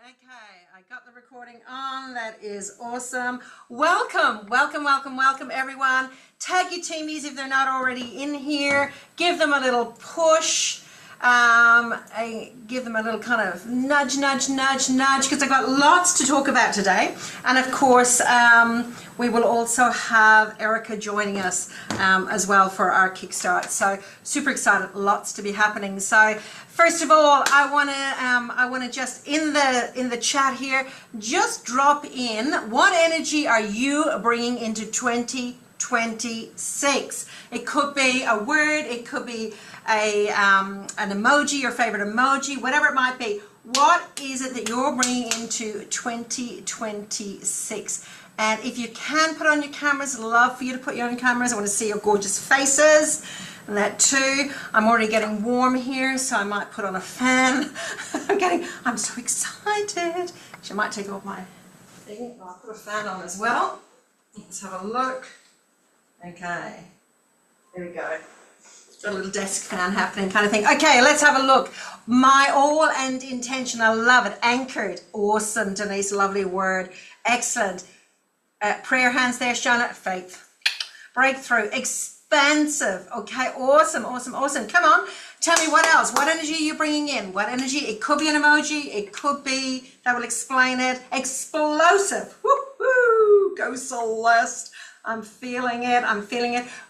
Okay, I got the recording on. That is awesome. Welcome everyone. Tag your teamies if they're not already in here. Give them a little push. Give them a little kind of nudge, because I've got lots to talk about today. And of course, we will also have Erica joining us as well for our kickstart. So super excited, lots to be happening. So first of all, I want to just in the chat here, just drop in what energy are you bringing into 2026? It could be a word, it could be an emoji, your favorite emoji, whatever it might be. What is it that you're bringing into 2026? And if you can put on your cameras, I'd love for you to put your own cameras. I want to see your gorgeous faces. And that too. I'm already getting warm here, so I might put on a fan. I'm so excited. I might take off my thing. I'll put a fan on as well. Let's have a look. Okay. There we go. Got a little desk fan happening kind of thing. Okay, let's have a look. My all and intention. I love it. Anchored. Awesome, Denise. Lovely word. Excellent. Prayer hands there, Shona. Faith. Breakthrough. Expansive. Okay, awesome. Come on. Tell me what else. What energy are you bringing in? What energy? It could be an emoji. It could be, that will explain it. Explosive. Woo-hoo. Go Celeste. I'm feeling it.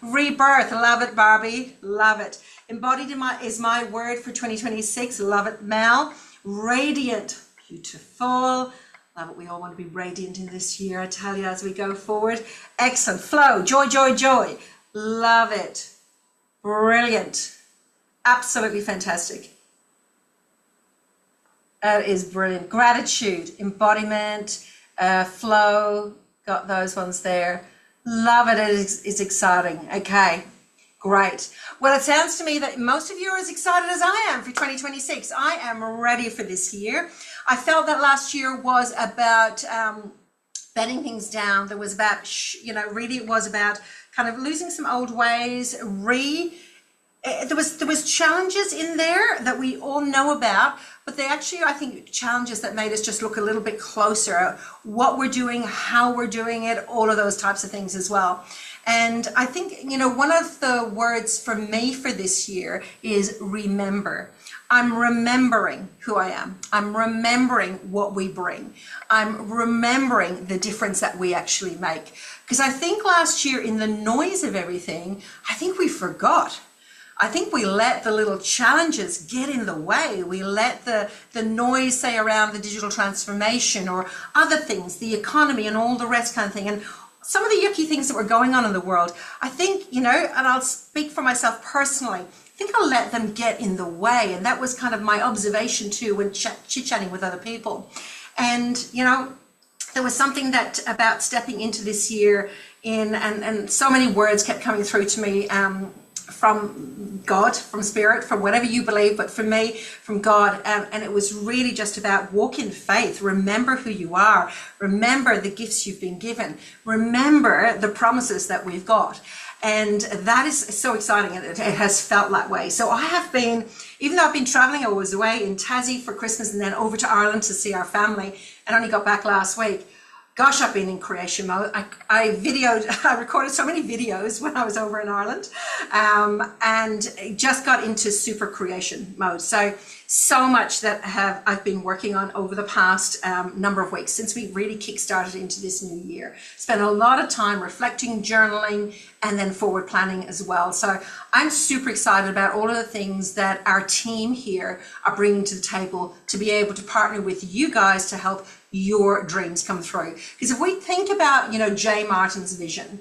Rebirth. Love it, Barbie. Love it. Embodied is my word for 2026. Love it, Mel. Radiant. Beautiful. Love it. We all want to be radiant in this year, I tell you, as we go forward. Excellent. Flow. Joy. Love it. Brilliant. Absolutely fantastic. That is brilliant. Gratitude. Embodiment. Flow. Got those ones there. Love it. It's exciting. Okay, great. Well, it sounds to me that most of you are as excited as I am for 2026. I am ready for this year. I felt that last year was about bedding things down. There was about, really it was about kind of losing some old ways, there was challenges in there that we all know about, but they actually, I think, challenges that made us just look a little bit closer at what we're doing, how we're doing it, all of those types of things as well. And I think, one of the words for me for this year is remember. I'm remembering who I am. I'm remembering what we bring. I'm remembering the difference that we actually make. Because I think last year, in the noise of everything, I think we forgot. I think we let the little challenges get in the way. We let the noise, say, around the digital transformation or other things, the economy and all the rest kind of thing. And some of the yucky things that were going on in the world, I think, and I'll speak for myself personally, I think I let them get in the way. And that was kind of my observation too when chit-chatting with other people. And, there was something that about stepping into this year and so many words kept coming through to me, from God, from Spirit, from whatever you believe, but for me, from God. And it was really just about walk in faith. Remember who you are. Remember the gifts you've been given. Remember the promises that we've got. And that is so exciting. And it has felt that way. So I have been, even though I've been traveling, I was away in Tassie for Christmas and then over to Ireland to see our family and only got back last week. Gosh, I've been in creation mode. I recorded so many videos when I was over in Ireland, and just got into super creation mode. So much that I've been working on over the past number of weeks since we really kickstarted into this new year. Spent a lot of time reflecting, journaling, and then forward planning as well. So I'm super excited about all of the things that our team here are bringing to the table to be able to partner with you guys to help your dreams come through. Because if we think about, Jay Martin's vision,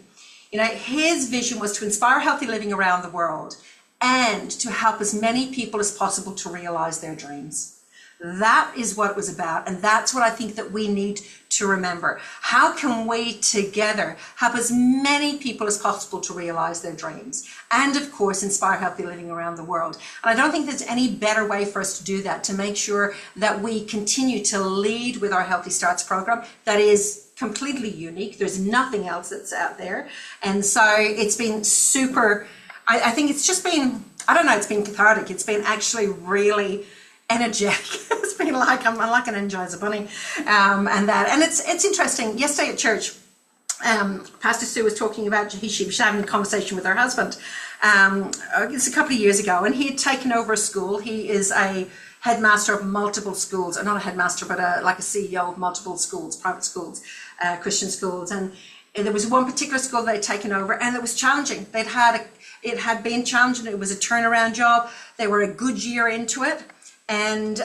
his vision was to inspire healthy living around the world and to help as many people as possible to realize their dreams. That is what it was about. And that's what I think that we need to remember. How can we together help as many people as possible to realize their dreams? And of course, inspire healthy living around the world. And I don't think there's any better way for us to do that, to make sure that we continue to lead with our Healthy Starts program that is completely unique. There's nothing else that's out there. And so it's been super, I think it's just been, it's been cathartic. It's been actually really energetic. It's been like, I'm like an Energizer bunny, and it's interesting. Yesterday at church, Pastor Sue was talking about, she was having a conversation with her husband. It's a couple of years ago, and he had taken over a school. He is a headmaster of multiple schools, or not a headmaster, but like a CEO of multiple schools, private schools, Christian schools. And there was one particular school they'd taken over, and it was challenging. It had been challenging. It was a turnaround job. They were a good year into it. And,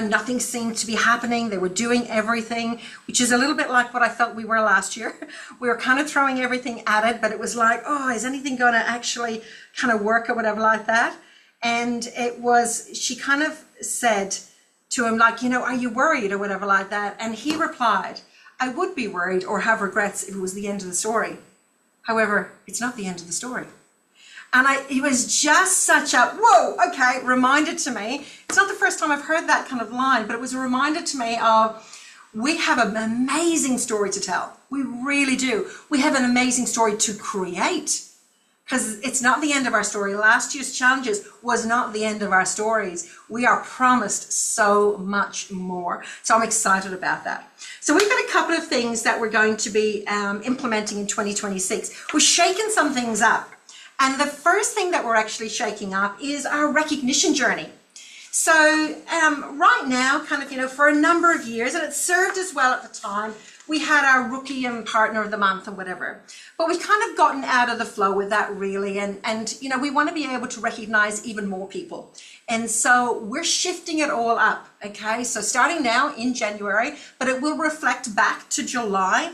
nothing seemed to be happening. They were doing everything, which is a little bit like what I felt we were last year. We were kind of throwing everything at it, but it was like, oh, is anything going to actually kind of work or whatever like that? And she kind of said to him, like, are you worried or whatever like that? And he replied, I would be worried or have regrets if it was the end of the story. However, it's not the end of the story. And it was just such a, whoa, okay, reminder to me. It's not the first time I've heard that kind of line, but it was a reminder to me of, we have an amazing story to tell. We really do. We have an amazing story to create, because it's not the end of our story. Last year's challenges was not the end of our stories. We are promised so much more. So I'm excited about that. So we've got a couple of things that we're going to be implementing in 2026. We're shaking some things up. And the first thing that we're actually shaking up is our recognition journey. So right now, kind of, for a number of years, and it served us well at the time, we had our rookie and partner of the month and whatever. But we've kind of gotten out of the flow with that, really. And we want to be able to recognize even more people. And so we're shifting it all up, okay? So starting now in January, but it will reflect back to July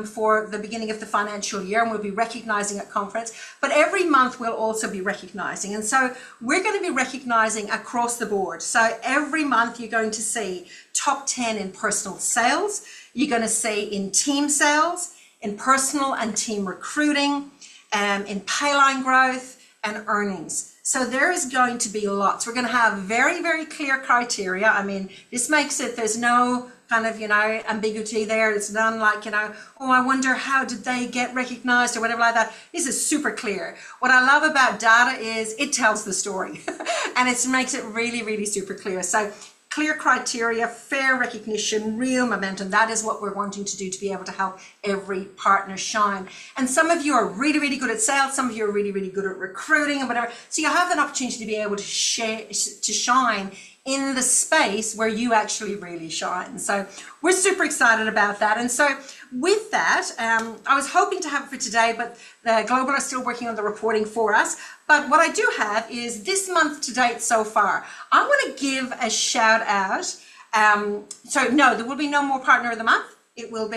for the beginning of the financial year, and we'll be recognizing at conference. But every month we'll also be recognizing. And so we're going to be recognizing across the board. So every month you're going to see top 10 in personal sales. You're going to see in team sales, in personal and team recruiting, in payline growth and earnings. So there is going to be lots. We're going to have very, very clear criteria. I mean, this makes it, there's no kind of, ambiguity there. It's none like, oh, I wonder how did they get recognized or whatever like that. This is super clear. What I love about data is it tells the story and it makes it really, really super clear. So clear criteria, fair recognition, real momentum. That is what we're wanting to do to be able to help every partner shine. And some of you are really, really good at sales. Some of you are really, really good at recruiting and whatever. So you have an opportunity to be able to shine in the space where you actually really shine. So we're super excited about that. And so with that, I was hoping to have it for today, but the Global are still working on the reporting for us. But what I do have is this month to date so far. I want to give a shout out. So no, there will be no more partner of the month. This will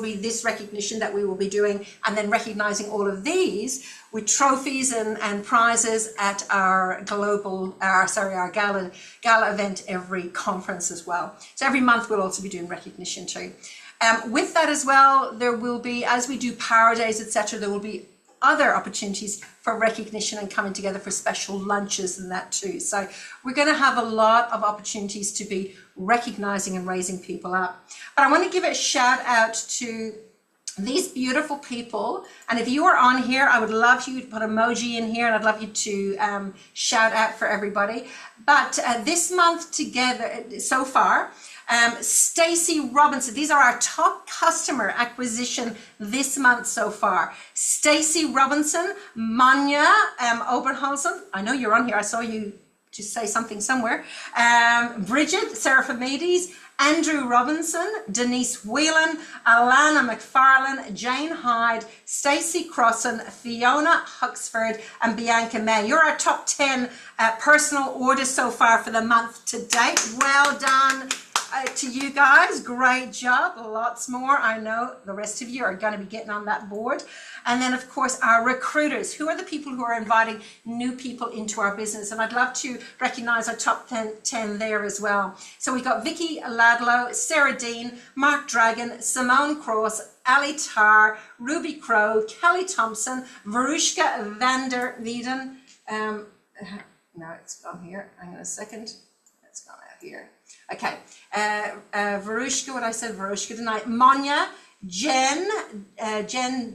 be this recognition that we will be doing, and then recognizing all of these with trophies and prizes at our our gala event every conference as well. So every month we'll also be doing recognition too. With that as well, there will be, as we do Power Days, etc., there will be other opportunities for recognition and coming together for special lunches and that too. So we're going to have a lot of opportunities to be recognizing and raising people up. But I want to give a shout out to these beautiful people. And if you are on here, I would love you to put emoji in here, and I'd love you to shout out for everybody. But this month together, so far, Stacey Robinson, these are our top customer acquisition this month so far. Stacey Robinson, Manya Oberhausen, I know you're on here, I saw you just say something somewhere. Bridget Seraphimedes, Andrew Robinson, Denise Whelan, Alana McFarlane, Jane Hyde, Stacey Crossan, Fiona Huxford, and Bianca May. You're our top 10 personal orders so far for the month to date. Well done. To you guys, great job. Lots more. I know the rest of you are going to be getting on that board. And then, of course, our recruiters. Who are the people who are inviting new people into our business? And I'd love to recognize our top 10 there as well. So we've got Vicky Ladlow, Sarah Dean, Mark Dragon, Simone Cross, Ali Tar, Ruby Crow, Kelly Thompson, Varushka Vander Wieden. No, it's gone here. Hang on a second. It's gone out here. Okay, Varushka, what I said, Varushka tonight, Monya, Jen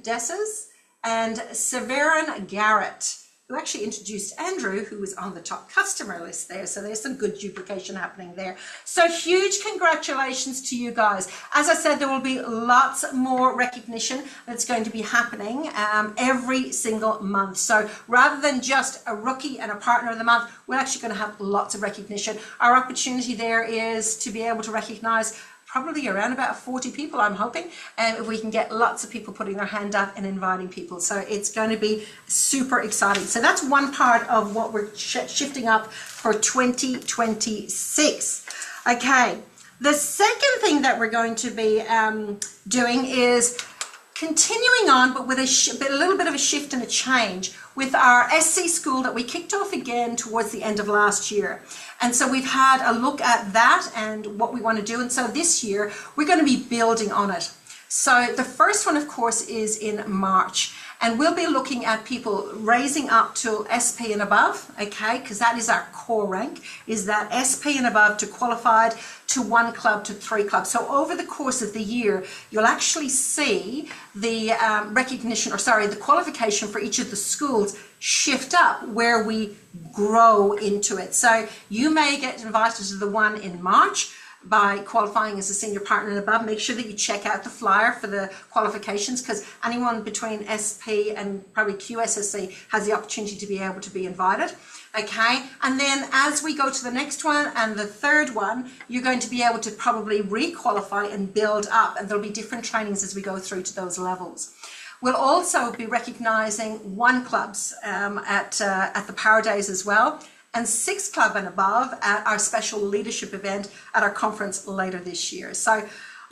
Desses, and Severin Garrett. who actually introduced Andrew, who was on the top customer list there. So there's some good duplication happening there. So huge congratulations to you guys. As I said, there will be lots more recognition that's going to be happening every single month. So rather than just a rookie and a partner of the month, we're actually going to have lots of recognition. Our opportunity there is to be able to recognize probably around about 40 people, I'm hoping, and if we can get lots of people putting their hand up and inviting people. So it's going to be super exciting. So that's one part of what we're shifting up for 2026. Okay, the second thing that we're going to be doing is continuing on, but with a little bit of a shift and a change with our SC school that we kicked off again towards the end of last year. And so we've had a look at that and what we want to do. And so this year we're going to be building on it. So the first one, of course, is in March. And we'll be looking at people raising up to SP and above, okay, because that is our core rank, is that SP and above to qualified to 1 club to 3 clubs. So over the course of the year, you'll actually see the the qualification for each of the schools shift up where we grow into it. So you may get invited to the one in March by qualifying as a senior partner and above. Make sure that you check out the flyer for the qualifications, because anyone between SP and probably QSSC has the opportunity to be able to be invited. Okay, and then as we go to the next one and the third one, you're going to be able to probably re-qualify and build up, and there'll be different trainings as we go through to those levels. We'll also be recognizing 1 clubs at the Power Days as well, and 6 club and above at our special leadership event at our conference later this year. So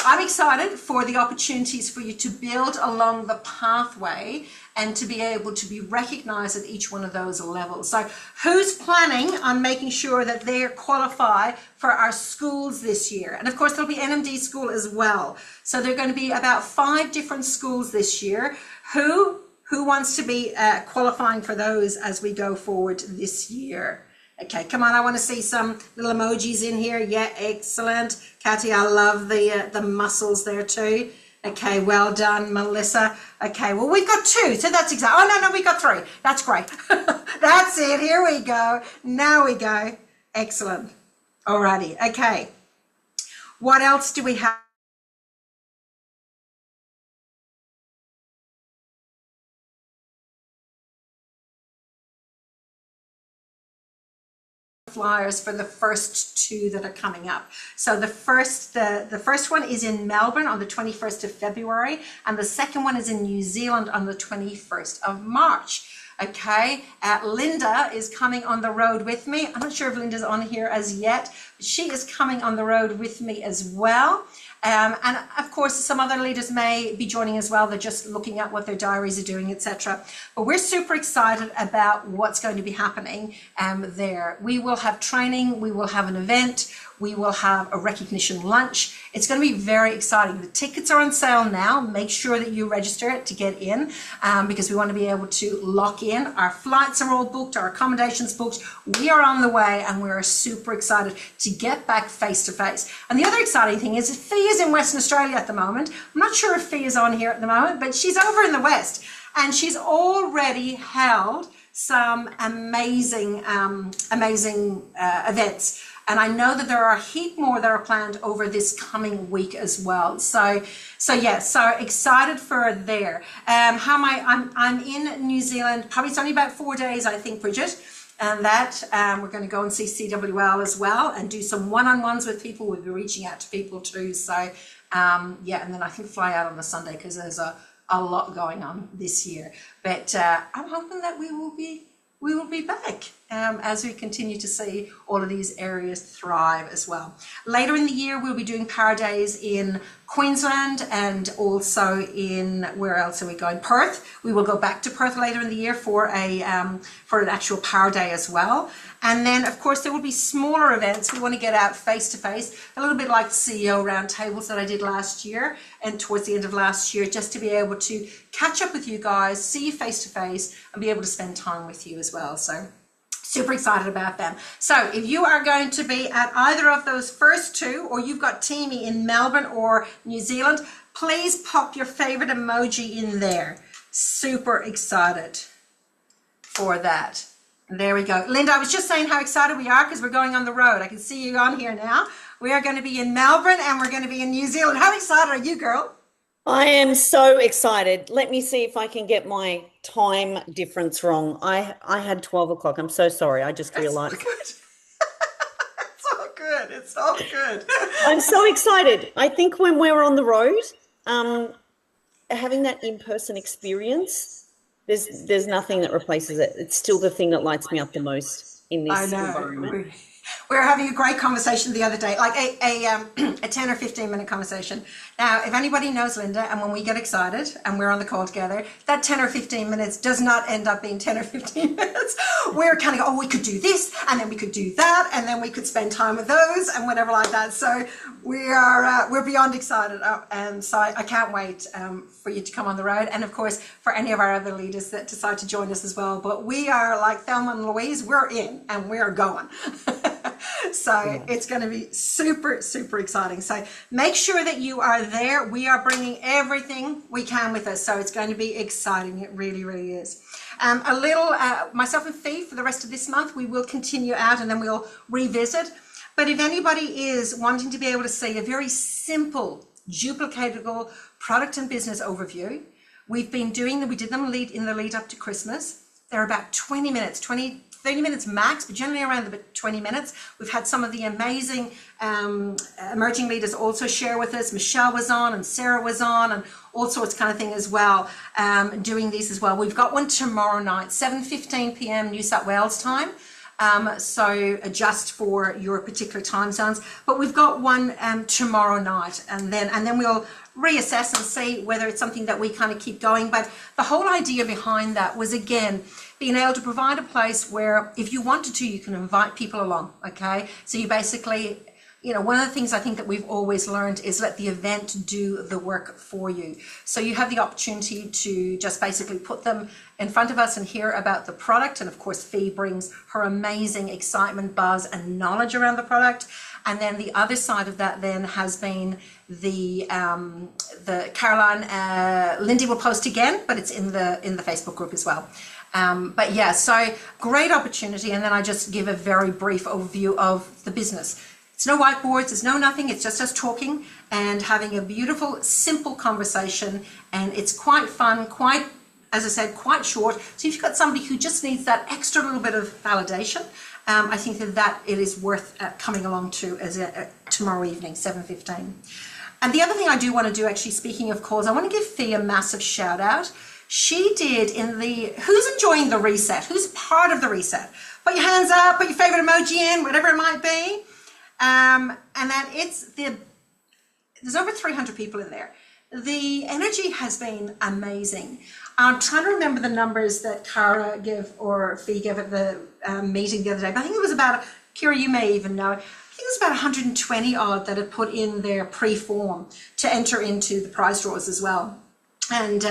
I'm excited for the opportunities for you to build along the pathway and to be able to be recognized at each one of those levels. So who's planning on making sure that they qualify for our schools this year? And of course, there'll be NMD school as well. So there are going to be about 5 different schools this year. Who wants to be qualifying for those as we go forward this year? Okay, come on, I want to see some little emojis in here. Yeah, excellent. Kathy, I love the muscles there too. Okay, well done, Melissa. Okay, well, we've got 2, so that's exactly. Oh, no, we got 3. That's great. That's it. Here we go. Now we go. Excellent. Alrighty, okay. What else do we have? Flyers for the first 2 that are coming up. So the first one is in Melbourne on the 21st of February, and the second one is in New Zealand on the 21st of March. Okay, Linda is coming on the road with me. I'm not sure if Linda's on here as yet, but she is coming on the road with me as well. And of course, some other leaders may be joining as well. They're just looking at what their diaries are doing, etc. But we're super excited about what's going to be happening there. We will have training, we will have an event, we will have a recognition lunch. It's going to be very exciting. The tickets are on sale now. Make sure that you register it to get in because we want to be able to lock in. Our flights are all booked, our accommodations booked. We are on the way, and we're super excited to get back face to face. And the other exciting thing is Fee is in Western Australia at the moment. I'm not sure if Fee is on here at the moment, but she's over in the West, and she's already held some amazing events. And I know that there are a heap more that are planned over this coming week as well. So excited for there. How am I? I'm in New Zealand. Probably it's only about 4 days, I think, Bridget. And that we're going to go and see CWL as well and do some one-on-ones with people. We'll be reaching out to people too. So and then I think fly out on the Sunday because there's a lot going on this year. But I'm hoping that we will be back as we continue to see all of these areas thrive as well. Later in the year, we'll be doing Power Days in Queensland and also in, where else are we going? Perth. We will go back to Perth later in the year for an actual Power Day as well. And then, of course, there will be smaller events. We want to get out face to face, a little bit like the CEO roundtables that I did last year and towards the end of last year, just to be able to catch up with you guys, see you face to face, and be able to spend time with you as well. So super excited about them. So if you are going to be at either of those first 2, or you've got Teamy in Melbourne or New Zealand, please pop your favorite emoji in there. Super excited for that. There we go. Linda, I was just saying how excited we are because we're going on the road. I can see you on here now. We are going to be in Melbourne and we're going to be in New Zealand. How excited are you, girl? I am so excited. Let me see if I can get my time difference wrong. I had 12 o'clock. I'm so sorry. I just realized. It's all good. It's all good. I'm so excited. I think when we're on the road, having that in-person experience, there's nothing that replaces it. It's still the thing that lights me up the most in this environment. We were having a great conversation the other day, like a 10 or 15 minute conversation. Now, if anybody knows Linda, and when we get excited and we're on the call together, that 10 or 15 minutes does not end up being 10 or 15 minutes. We're kind of, oh, we could do this, and then we could do that, and then we could spend time with those and whatever like that. So we're beyond excited, and so I can't wait for you to come on the road, and of course for any of our other leaders that decide to join us as well. But we are like Thelma and Louise, we're in and we are going. So it's going to be super, super exciting. So make sure that you are there. We are bringing everything we can with us. So it's going to be exciting. It really, really is. Myself and Fee, for the rest of this month, we will continue out and then we'll revisit. But if anybody is wanting to be able to see a very simple, duplicatable product and business overview, we did them in the lead up to Christmas. They're about 20 minutes, 30 minutes max, but generally around the 20 minutes. We've had some of the amazing emerging leaders also share with us. Michelle was on and Sarah was on and all sorts kind of thing as well, doing these as well. We've got one tomorrow night, 7:15 p.m. New South Wales time. So adjust for your particular time zones. But we've got one tomorrow night, and then we'll reassess and see whether it's something that we kind of keep going. But the whole idea behind that was, again, being able to provide a place where if you wanted to, you can invite people along, okay? So you basically, one of the things I think that we've always learned is let the event do the work for you. So you have the opportunity to just basically put them in front of us and hear about the product. And of course, Fee brings her amazing excitement, buzz, and knowledge around the product. And then the other side of that then has been the Caroline, Lindy will post again, but it's in the Facebook group as well. But yeah, so great opportunity. And then I just give a very brief overview of the business. It's no whiteboards, it's no nothing, it's just us talking and having a beautiful, simple conversation. And it's quite fun, quite, as I said, quite short. So if you've got somebody who just needs that extra little bit of validation, I think that it is worth coming along to as tomorrow evening, 7:15. And the other thing I do want to do, actually, speaking of calls, I want to give Fee a massive shout out. She did who's enjoying the reset? Who's part of the reset? Put your hands up, put your favorite emoji in, whatever it might be. And then there's over 300 people in there. The energy has been amazing. I'm trying to remember the numbers that Cara gave or Fee gave at the meeting the other day, but I think it was about, Kira, you may even know, I think it was about 120 odd that had put in their pre-form to enter into the prize draws as well. And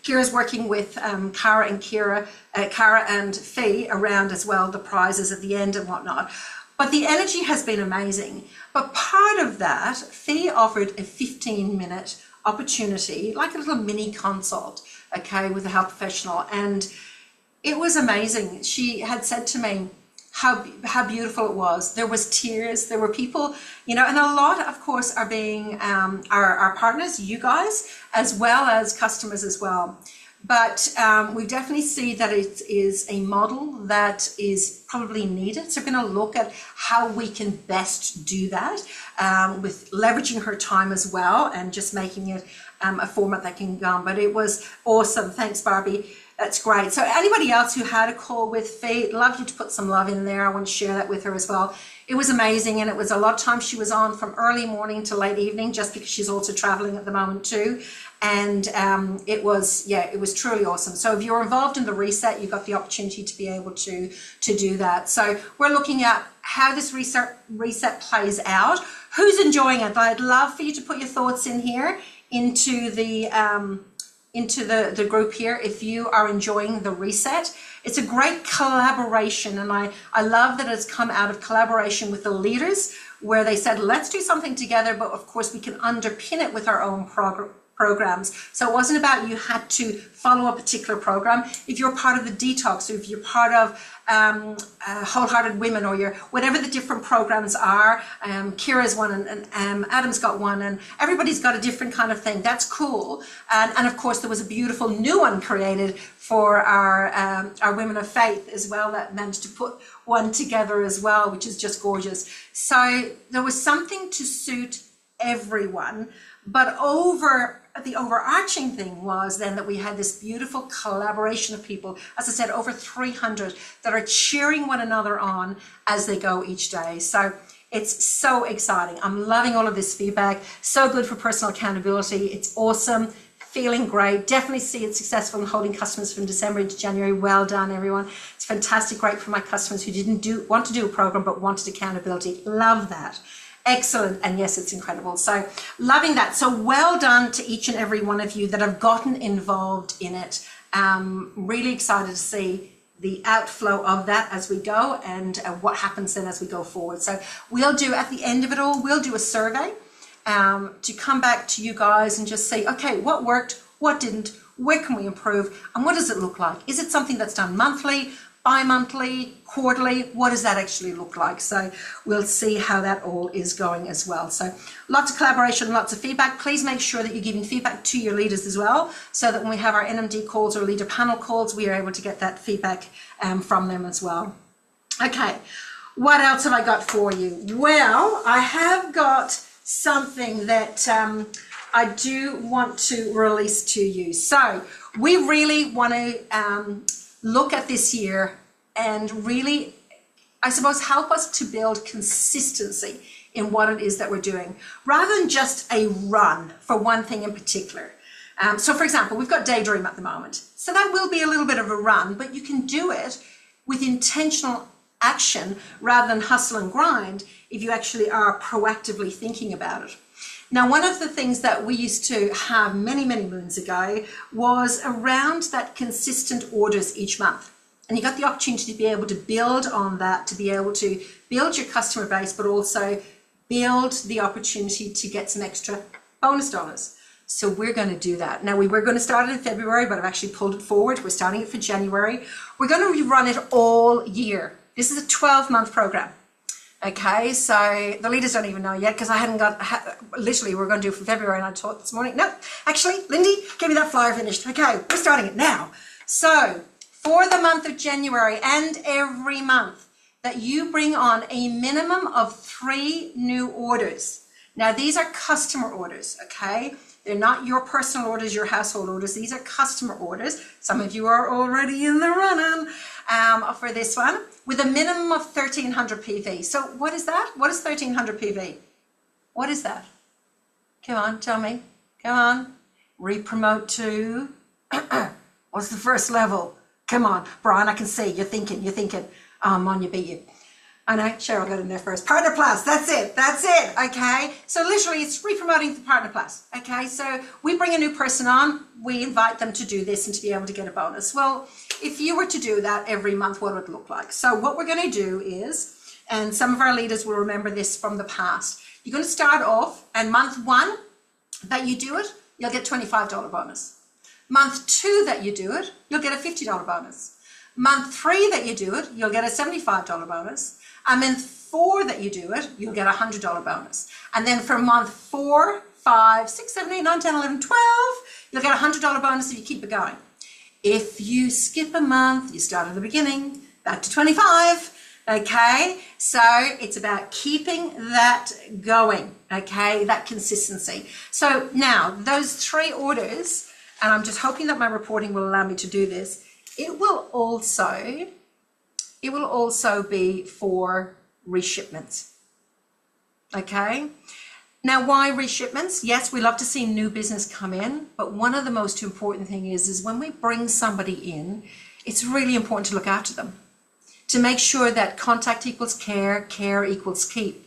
Kira's working with Cara and Fee around as well, the prizes at the end and whatnot. But the energy has been amazing. But part of that, Fee offered a 15-minute opportunity, like a little mini consult, okay, with a health professional. And it was amazing. She had said to me how beautiful it was. There was tears, there were people, and a lot, of course, are being our partners, you guys, as well as customers as well. But we definitely see that it is a model that is probably needed. So we're going to look at how we can best do that with leveraging her time as well and just making it a format that can go on. But it was awesome. Thanks, Barbie. That's great. So anybody else who had a call with Fee, love you to put some love in there. I want to share that with her as well. It was amazing, and it was a lot of times she was on from early morning to late evening, just because she's also traveling at the moment too. And it was truly awesome. So if you're involved in the reset, you've got the opportunity to be able to do that. So we're looking at how this reset plays out. Who's enjoying it? I'd love for you to put your thoughts in here into the group here if you are enjoying the reset. It's a great collaboration, and I love that it's come out of collaboration with the leaders where they said, let's do something together, but of course we can underpin it with our own programs. So it wasn't about you had to follow a particular program. If you're part of the detox, or if you're part of Wholehearted Women, or your whatever the different programs are, Kira's one, and Adam's got one, and everybody's got a different kind of thing. That's cool. And of course, there was a beautiful new one created for our Women of Faith as well, that managed to put one together as well, which is just gorgeous. So there was something to suit everyone, but the overarching thing was then that we had this beautiful collaboration of people, as I said, over 300 that are cheering one another on as they go each day. So it's so exciting. I'm loving all of this feedback. So good for personal accountability. It's awesome. Feeling great. Definitely see it successful in holding customers from December into January. Well done, everyone. It's fantastic. Great for my customers who didn't want to do a program but wanted accountability. Love that. Excellent. And yes, it's incredible. So loving that. So well done to each and every one of you that have gotten involved in it. Really excited to see the outflow of that as we go, and what happens then as we go forward. So we'll do, at the end of it all, we'll do a survey to come back to you guys and just say, okay, what worked, what didn't, where can we improve, and what does it look like? Is it something that's done monthly, bi-monthly, quarterly? What does that actually look like? So we'll see how that all is going as well. So lots of collaboration, lots of feedback. Please make sure that you're giving feedback to your leaders as well, so that when we have our NMD calls or leader panel calls, we are able to get that feedback from them as well. Okay, what else have I got for you? Well, I have got something that I do want to release to you. So we really want to look at this year and really, I suppose, help us to build consistency in what it is that we're doing, rather than just a run for one thing in particular. So for example, we've got Daydream at the moment. So that will be a little bit of a run, but you can do it with intentional action rather than hustle and grind if you actually are proactively thinking about it. Now, one of the things that we used to have many, many moons ago was around that consistent orders each month. And you got the opportunity to be able to build on that, to be able to build your customer base, but also build the opportunity to get some extra bonus dollars. So we're going to do that. Now, we were going to start it in February, but I've actually pulled it forward. We're starting it for January. We're going to run it all year. This is a 12-month program. Okay, so the leaders don't even know yet, because I hadn't got, literally we're going to do it for February, and I taught this morning. No, actually, Lindy, give me that flyer finished. Okay, we're starting it now. So for the month of January and every month, that you bring on a minimum of 3 new orders. Now, these are customer orders, okay? They're not your personal orders, your household orders. These are customer orders. Some of you are already in the running for this one, with a minimum of 1,300 PV. So what is that? What is 1,300 PV? What is that? Come on, tell me. Come on. Re-promote to, what's the first level? Come on, Brian, I can see you're thinking. Oh, I'm on, you beat you. I know, Cheryl got in there first. Partner Plus, that's it, okay? So literally it's re-promoting the Partner Plus, okay? So we bring a new person on, we invite them to do this and to be able to get a bonus. Well, if you were to do that every month, what would it look like? So what we're gonna do is, and some of our leaders will remember this from the past, you're gonna start off, and month 1 that you do it, you'll get $25 bonus. Month 2 that you do it, you'll get a $50 bonus. Month 3 that you do it, you'll get a $75 bonus. And then 4 that you do it, you'll get a $100 bonus. And then from month 4, 5, 6, 7, 8, 9, 10, 11, 12, you'll get a $100 bonus if you keep it going. If you skip a month, you start at the beginning, back to 25, okay? So it's about keeping that going, okay? That consistency. So now, those 3 orders, and I'm just hoping that my reporting will allow me to do this, it will also be for reshipments, okay? Now, why reshipments? Yes, we love to see new business come in, but one of the most important thing is when we bring somebody in, it's really important to look after them, to make sure that contact equals care, care equals keep.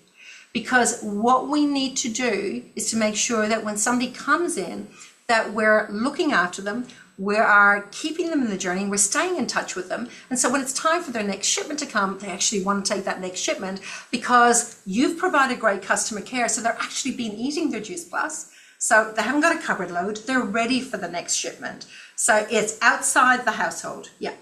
Because what we need to do is to make sure that when somebody comes in, that we're looking after them, we are keeping them in the journey, and we're staying in touch with them. And so when it's time for their next shipment to come, they actually want to take that next shipment because you've provided great customer care. So they're actually been eating their Juice Plus. So they haven't got a cupboard load. They're ready for the next shipment. So it's outside the household. Yeah.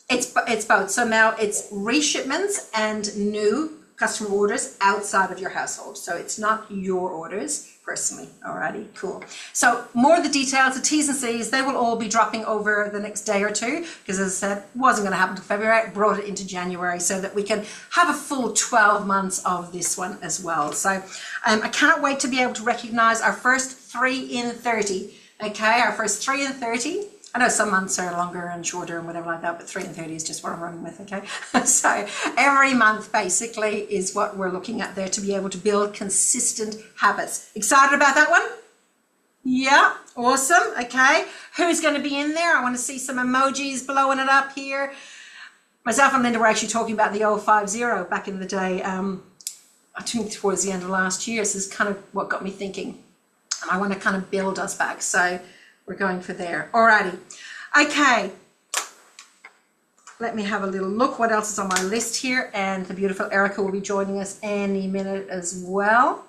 It's both. So now it's reshipments and new customer orders outside of your household. So it's not your orders personally. Alrighty, cool. So more of the details, the T's and C's, they will all be dropping over the next day or two, because as I said, wasn't going to happen until February. I brought it into January so that we can have a full 12 months of this one as well. So I cannot wait to be able to recognize our first 3 in 30. Okay, our first 3 in 30. I know some months are longer and shorter and whatever like that, but 3 in 30 is just what I'm running with, okay? So every month basically is what we're looking at there to be able to build consistent habits. Excited about that one? Yeah, awesome, okay. Who's going to be in there? I want to see some emojis blowing it up here. Myself and Linda were actually talking about the 050 back in the day, I think towards the end of last year. So this is kind of what got me thinking. And I want to kind of build us back. So we're going for there. Alrighty. Okay. Let me have a little look what else is on my list here. And the beautiful Erica will be joining us any minute as well.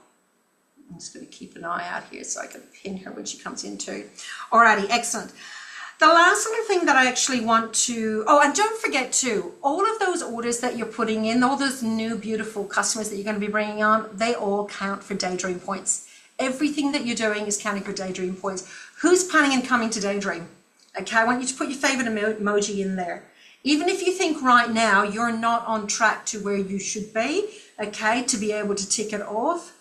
I'm just going to keep an eye out here so I can pin her when she comes in too. Alrighty, excellent. The last little thing that I actually want to, oh, and don't forget too, all of those orders that you're putting in, all those new beautiful customers that you're going to be bringing on, they all count for Daydream points. Everything that you're doing is counting for Daydream points. Who's planning on coming to Daydream? Okay, I want you to put your favorite emoji in there. Even if you think right now you're not on track to where you should be, okay, to be able to tick it off,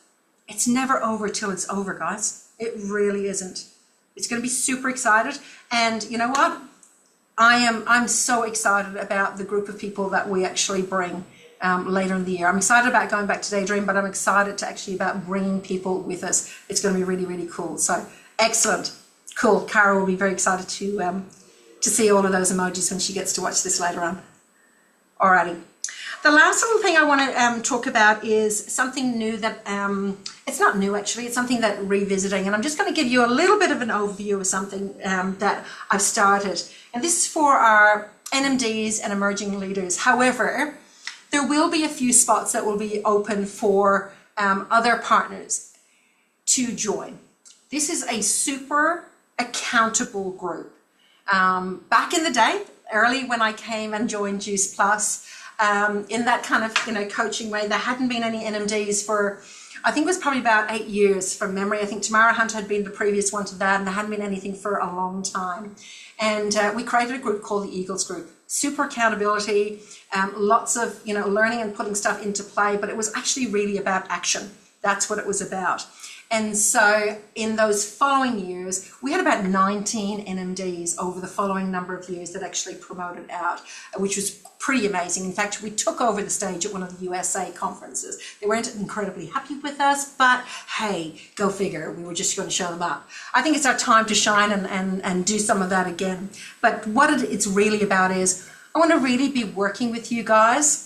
it's never over till it's over, guys. It really isn't. It's going to be super excited. And you know what? I'm so excited about the group of people that we actually bring later in the year. I'm excited about going back to Daydream, but I'm excited to actually about bringing people with us. It's going to be really, really cool. So excellent. Cool. Cara will be very excited to see all of those emojis when she gets to watch this later on. Alrighty. The last little thing I want to talk about is something new that, it's not new actually, it's something that revisiting, and I'm just going to give you a little bit of an overview of something that I've started. And this is for our NMDs and emerging leaders. However, there will be a few spots that will be open for other partners to join. This is a super accountable group. Back in the day, early when I came and joined Juice Plus, in that kind of coaching way, there hadn't been any NMDs for, I think it was probably about 8 years from memory. I think Tamara Hunter had been the previous one to that, and there hadn't been anything for a long time. And we created a group called the Eagles Group. Super accountability, lots of learning and putting stuff into play, but it was actually really about action. That's what it was about. And so in those following years, we had about 19 NMDs over the following number of years that actually promoted out, which was pretty amazing. In fact, we took over the stage at one of the USA conferences. They weren't incredibly happy with us, but hey, go figure. We were just going to show them up. I think it's our time to shine and do some of that again. But what it's really about is I want to really be working with you guys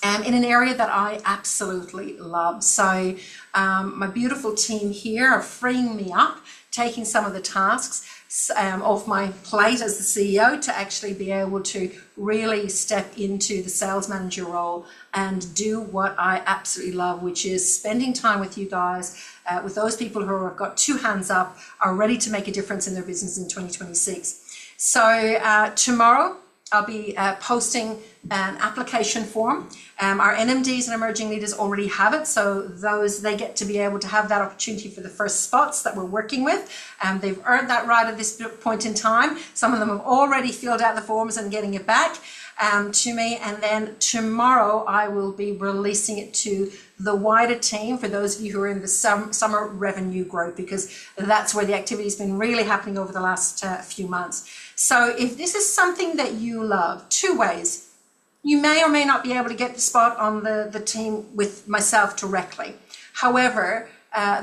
in an area that I absolutely love. So my beautiful team here are freeing me up, taking some of the tasks off my plate as the CEO to actually be able to really step into the sales manager role and do what I absolutely love, which is spending time with you guys, with those people who have got 2 hands up, are ready to make a difference in their business in 2026. So tomorrow, I'll be posting an application form. Our NMDs and emerging leaders already have it, so they get to be able to have that opportunity for the first spots that we're working with. They've earned that right at this point in time. Some of them have already filled out the forms and getting it back to me, and then tomorrow I will be releasing it to the wider team for those of you who are in the summer revenue growth, because that's where the activity has been really happening over the last few months. So if this is something that you love, 2 ways. You may or may not be able to get the spot on the team with myself directly. However,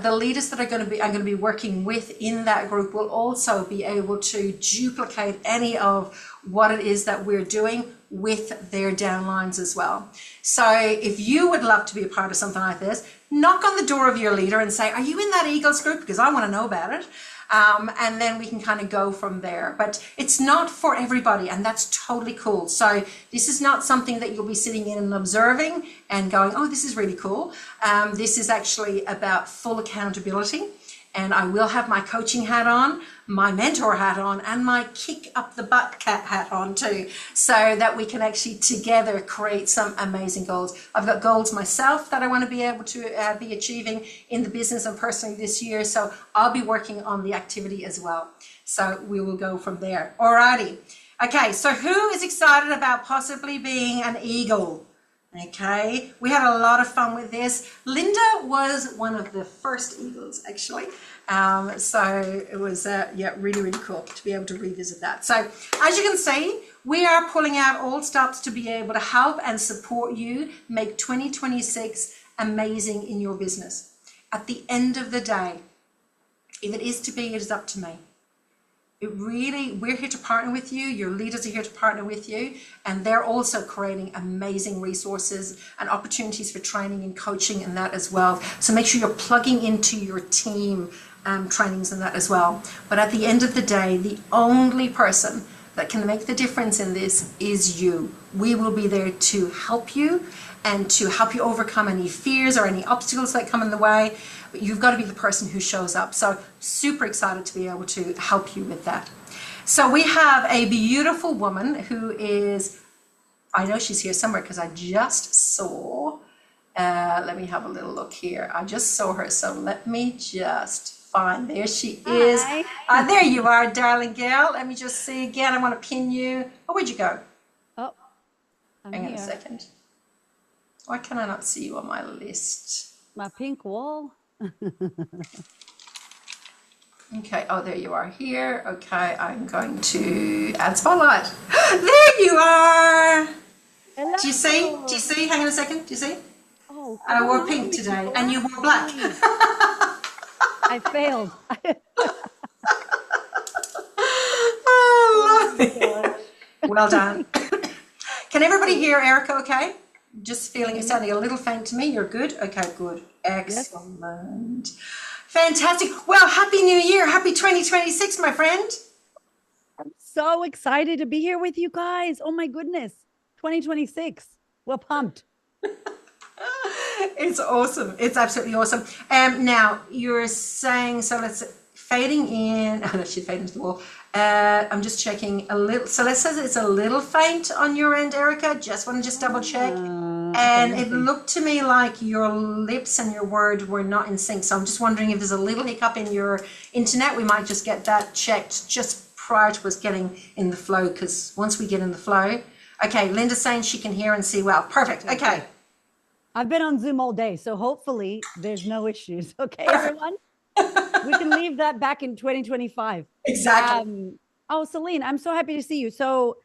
the leaders that I'm going to be working with in that group will also be able to duplicate any of what it is that we're doing with their downlines as well. So if you would love to be a part of something like this, knock on the door of your leader and say, are you in that Eagles group? Because I want to know about it. And then we can kind of go from there. But it's not for everybody, and that's totally cool. So this is not something that you'll be sitting in and observing and going, oh, this is really cool. This is actually about full accountability And I will have my coaching hat on, my mentor hat on, and my kick up the butt cat hat on too, so that we can actually together create some amazing goals. I've got goals myself that I want to be able to be achieving in the business and personally this year. So I'll be working on the activity as well. So we will go from there. Alrighty. Okay, so who is excited about possibly being an eagle? Okay, we had a lot of fun with this. Linda was one of the first eagles, actually. So it was, yeah, really, really cool to be able to revisit that. So as you can see, we are pulling out all stops to be able to help and support you make 2026 amazing in your business. At the end of the day, if it is to be, it is up to me. We're here to partner with you. Your leaders are here to partner with you, and they're also creating amazing resources and opportunities for training and coaching and that as well. So make sure you're plugging into your team trainings and that as well. But at the end of the day, the only person that can make the difference in this is you. We will be there to help you and to help you overcome any fears or any obstacles that come in the way. But you've got to be the person who shows up. So super excited to be able to help you with that. So we have a beautiful woman who is, I know she's here somewhere because I just saw, let me have a little look here. I just saw her. So let me just find, there she is. There you are, darling gal. Let me just see again. I want to pin you. Oh, where'd you go? Oh, Hang on a second. Why can I not see you on my list? My pink wall. Okay, oh, there you are here. Okay, I'm going to add spotlight. There you are. Hello. Do you see? Do you see? Hang on a second. Do you see? Oh, I wore pink today and you wore black. I failed. Oh, love it. Well done. Can everybody hear Erica okay? Just feeling it's sounding a little faint to me. You're good? Okay, good. Excellent. Yes. Fantastic. Well, Happy New Year. Happy 2026, my friend. I'm so excited to be here with you guys. Oh my goodness. 2026. We're pumped. It's awesome. It's absolutely awesome. Now you're saying, so let's fading in. Oh, that should fade into the wall. I'm just checking a little. So let's say it's a little faint on your end, Erica. Just want to just double check. And it looked to me like your lips and your word were not in sync. So I'm just wondering if there's a little hiccup in your internet. We might just get that checked just prior to us getting in the flow, because once we get in the flow. Okay, Linda's saying she can hear and see well. Perfect. Okay. I've been on Zoom all day, so hopefully there's no issues. Okay, everyone? We can leave that back in 2025. Exactly. Oh, Celine, I'm so happy to see you. So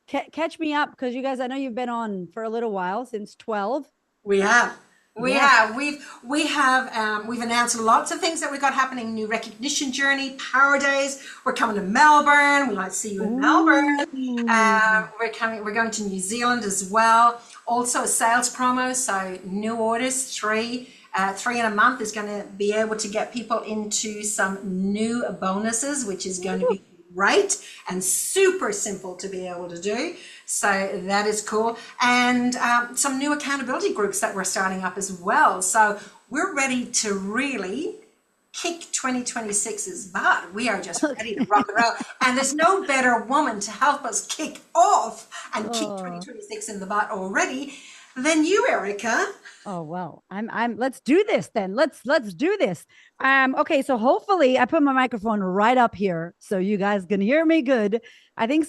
catch me up, because you guys, I know you've been on for a little while, since 12. We have. We've announced lots of things that we've got happening. New recognition journey, Power Days. We're coming to Melbourne. We might see you in Melbourne. We're going to New Zealand as well. Also a sales promo. So new orders, three in a month is going to be able to get people into some new bonuses, which is going to be great and super simple to be able to do. So that is cool. And some new accountability groups that we're starting up as well. So we're ready to really kick 2026's butt. We are just ready to rock and roll. And there's no better woman to help us kick off and kick 2026 in the butt already than you, Erica. Oh, well, I'm let's do this then. Let's do this. Okay, so hopefully I put my microphone right up here so you guys can hear me good. I think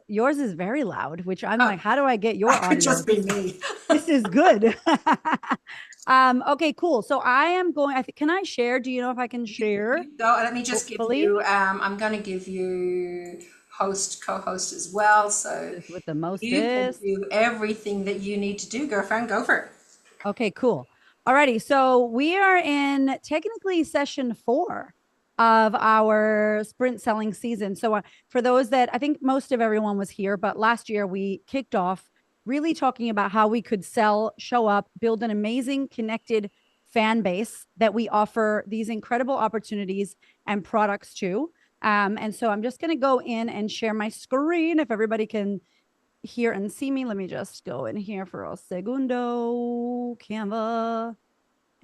yours is very loud, which I'm like, how do I get your audio? Could just be me. This is good. Okay, cool. So I am going, can I share? Do you know if I can share? No, let me just give you, I'm going to give you co-host as well. So with the most you can do everything that you need to do, girlfriend. Go for it. Okay, cool. Alrighty. So we are in technically session 4 of our sprint selling season. So for those that, I think most of everyone was here, but last year we kicked off really talking about how we could sell, show up, build an amazing connected fan base that we offer these incredible opportunities and products to. And so I'm just going to go in and share my screen if everybody can hear and see me. Let me just go in here for a segundo. Canva.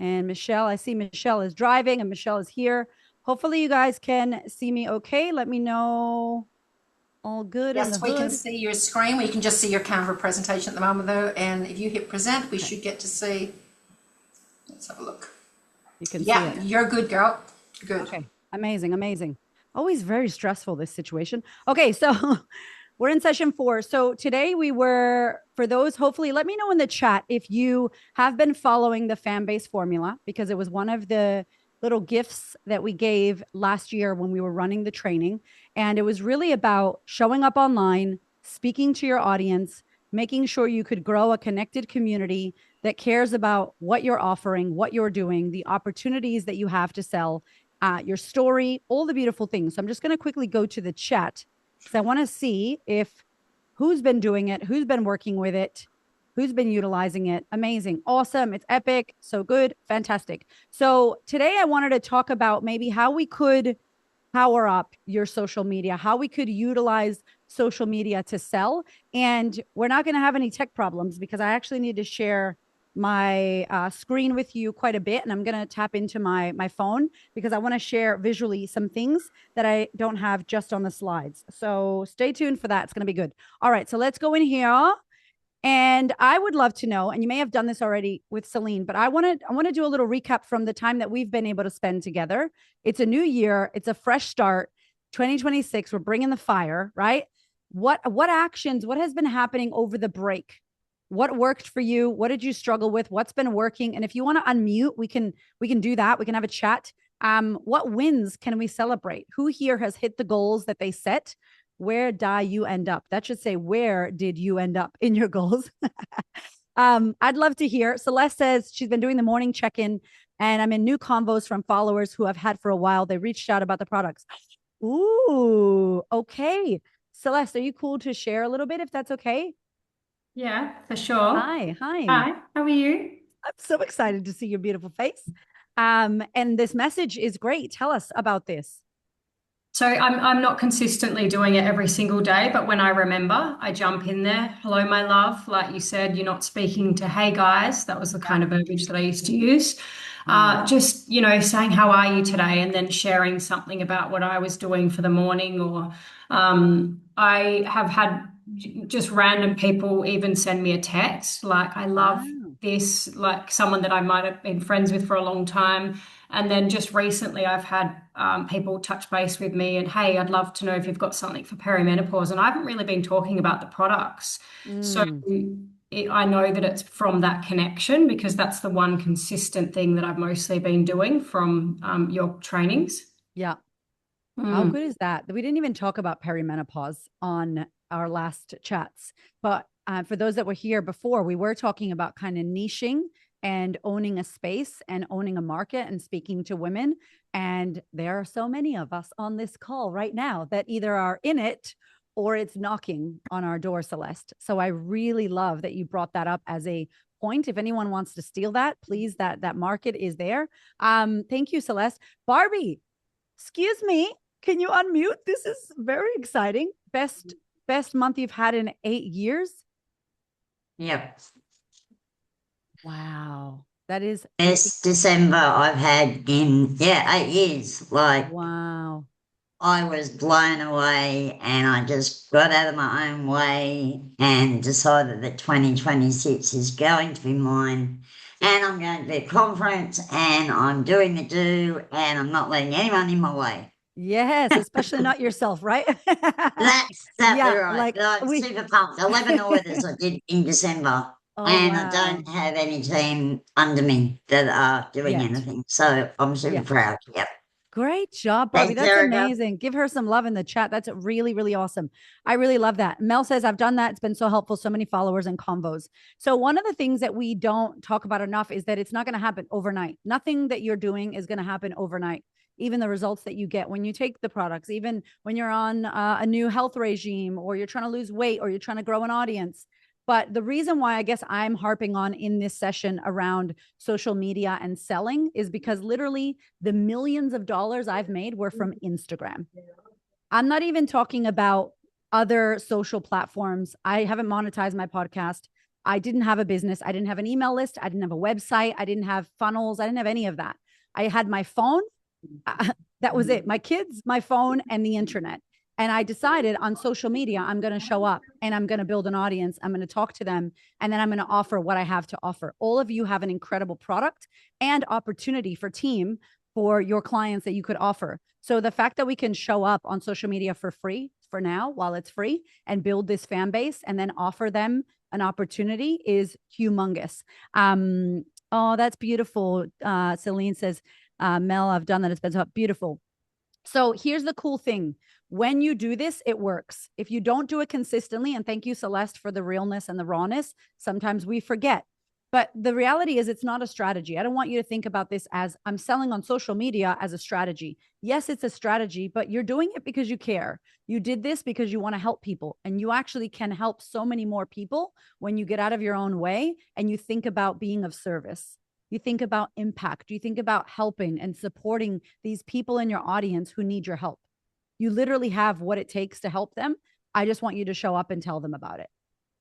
And Michelle, I see Michelle is driving and Michelle is here. Hopefully you guys can see me okay. Let me know. All good on the Yes, we can hood. see your screen. We can just see your Canva presentation at the moment though. And if you hit present, we should get to see. Let's have a look. You can see Yeah, it. you're good, girl. Good. Okay. Amazing. Amazing. Always very stressful, this situation. Okay. So we're in session 4. So today we were, for those, hopefully let me know in the chat if you have been following the fan base formula, because it was one of the little gifts that we gave last year when we were running the training. And it was really about showing up online, speaking to your audience, making sure you could grow a connected community that cares about what you're offering, what you're doing, the opportunities that you have to sell, your story, all the beautiful things. So I'm just going to quickly go to the chat because I want to see if who's been doing it, who's been working with it, who's been utilizing it. Amazing. Awesome. It's epic. So good. Fantastic. So today I wanted to talk about maybe how we could power up your social media, how we could utilize social media to sell. And we're not going to have any tech problems because I actually need to share my screen with you quite a bit. And I'm going to tap into my phone because I want to share visually some things that I don't have just on the slides. So stay tuned for that. It's going to be good. All right. So let's go in here. And I would love to know, and you may have done this already with Celine, but I want to do a little recap from the time that we've been able to spend together. It's a new year. It's a fresh start. 2026. We're bringing the fire, right? What actions, what has been happening over the break? What worked for you? What did you struggle with? What's been working? And if you want to unmute, we can do that. We can have a chat. What wins can we celebrate? Who here has hit the goals that they set? Where die you end up? That should say, where did you end up in your goals? I'd love to hear. Celeste says she's been doing the morning check-in and I'm in new convos from followers who I've had for a while. They reached out about the products. Ooh, okay. Celeste, are you cool to share a little bit if that's okay? Yeah, for sure. Hi. Hi, how are you? I'm so excited to see your beautiful face. And this message is great. Tell us about this. So I'm not consistently doing it every single day, but when I remember, I jump in there. Hello, my love. Like you said, you're not speaking to hey guys. That was the kind of verbiage that I used to use. Just, saying how are you today, and then sharing something about what I was doing for the morning. Or I have had just random people even send me a text like, I love this, like someone that I might have been friends with for a long time. And then just recently, I've had people touch base with me and, hey, I'd love to know if you've got something for perimenopause. And I haven't really been talking about the products. So I know that it's from that connection because that's the one consistent thing that I've mostly been doing from your trainings. Yeah. How good is that? We didn't even talk about perimenopause on our last chats. But for those that were here before, we were talking about kind of niching and owning a space and owning a market and speaking to women. And there are so many of us on this call right now that either are in it or it's knocking on our door, Celeste. So I really love that you brought that up as a point. If anyone wants to steal that, please, that market is there. Thank you, Celeste. Barbie, excuse me, can you unmute? This is very exciting. Best month you've had in 8 years? Yep. Wow. That is Best December I've had in 8 years. Like, wow. I was blown away and I just got out of my own way and decided that 2026 is going to be mine. And I'm going to be a conference and I'm doing the do and I'm not letting anyone in my way. Yes, especially not yourself, right? That's exactly right. Like I'm super pumped. 11 orders I did in December. And wow. I don't have any team under me that are doing anything. So I'm super proud. Yep. Great job, Barbie. Thanks, That's Erica. amazing. Give her some love in the chat. That's really, really awesome. I really love that. Mel says, I've done that. It's been so helpful. So many followers and convos. So one of the things that we don't talk about enough is that it's not going to happen overnight. Nothing that you're doing is going to happen overnight. Even the results that you get when you take the products, even when you're on a new health regime or you're trying to lose weight or you're trying to grow an audience. But the reason why I guess I'm harping on in this session around social media and selling is because literally the millions of dollars I've made were from Instagram. I'm not even talking about other social platforms. I haven't monetized my podcast. I didn't have a business. I didn't have an email list. I didn't have a website. I didn't have funnels. I didn't have any of that. I had my phone. That was it. My kids, my phone, and the internet. And I decided on social media, I'm going to show up and I'm going to build an audience. I'm going to talk to them, and then I'm going to offer what I have to offer. All of you have an incredible product and opportunity for team for your clients that you could offer. So the fact that we can show up on social media for free for now, while it's free, and build this fan base and then offer them an opportunity is humongous. Oh, that's beautiful. Celine says, Mel, I've done that. It's been so beautiful. So here's the cool thing. When you do this, it works. If you don't do it consistently, and thank you, Celeste, for the realness and the rawness, sometimes we forget. But the reality is, it's not a strategy. I don't want you to think about this as I'm selling on social media as a strategy. Yes, it's a strategy, but you're doing it because you care. You did this because you want to help people, and you actually can help so many more people when you get out of your own way and you think about being of service. You think about impact. You think about helping and supporting these people in your audience who need your help. You literally have what it takes to help them. I just want you to show up and tell them about it.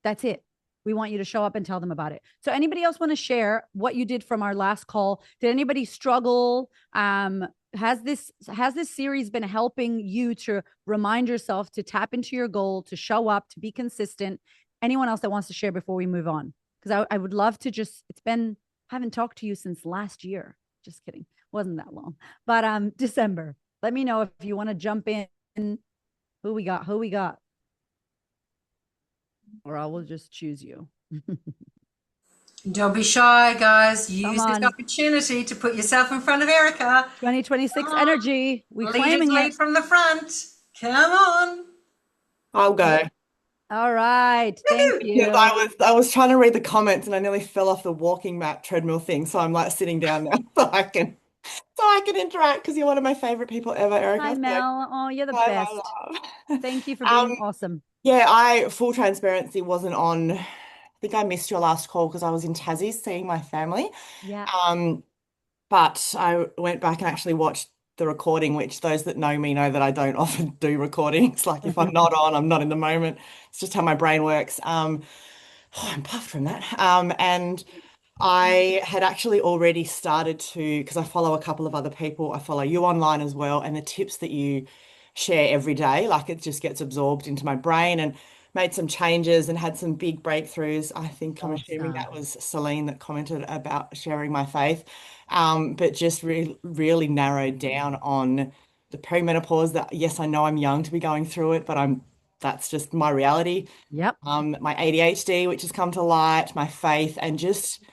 That's it. We want you to show up and tell them about it. So anybody else want to share what you did from our last call? Did anybody struggle? Has this series been helping you to remind yourself to tap into your goal, to show up, to be consistent? Anyone else that wants to share before we move on? Because I would love to just, I haven't talked to you since last year. Just kidding. Wasn't that long. But December. Let me know if you want to jump in. Who we got? Or I will just choose you. Don't be shy, guys. Use this opportunity to put yourself in front of Erica. 2026 energy. We're claiming lead from the front. Come on. I'll go. All right. Thank you. I was trying to read the comments and I nearly fell off the walking mat treadmill thing. So I'm like sitting down now so I can interact, because you're one of my favorite people ever, Erica. Hi, Mel. Oh, you're the best. Thank you for being awesome. Yeah, full transparency, wasn't on. I think I missed your last call because I was in Tassie seeing my family. Yeah. But I went back and actually watched the recording, which those that know me know that I don't often do recordings. Like if I'm not on, I'm not in the moment. It's just how my brain works. I'm puffed from that. And I had actually already started to, because I follow a couple of other people. I follow you online as well, and the tips that you share every day, like it just gets absorbed into my brain, and made some changes and had some big breakthroughs. I think I'm assuming that was Celine that commented about sharing my faith, but just really narrowed down on the perimenopause. That yes, I know I'm young to be going through it, but that's just my reality. Yep. My ADHD, which has come to light, my faith, and just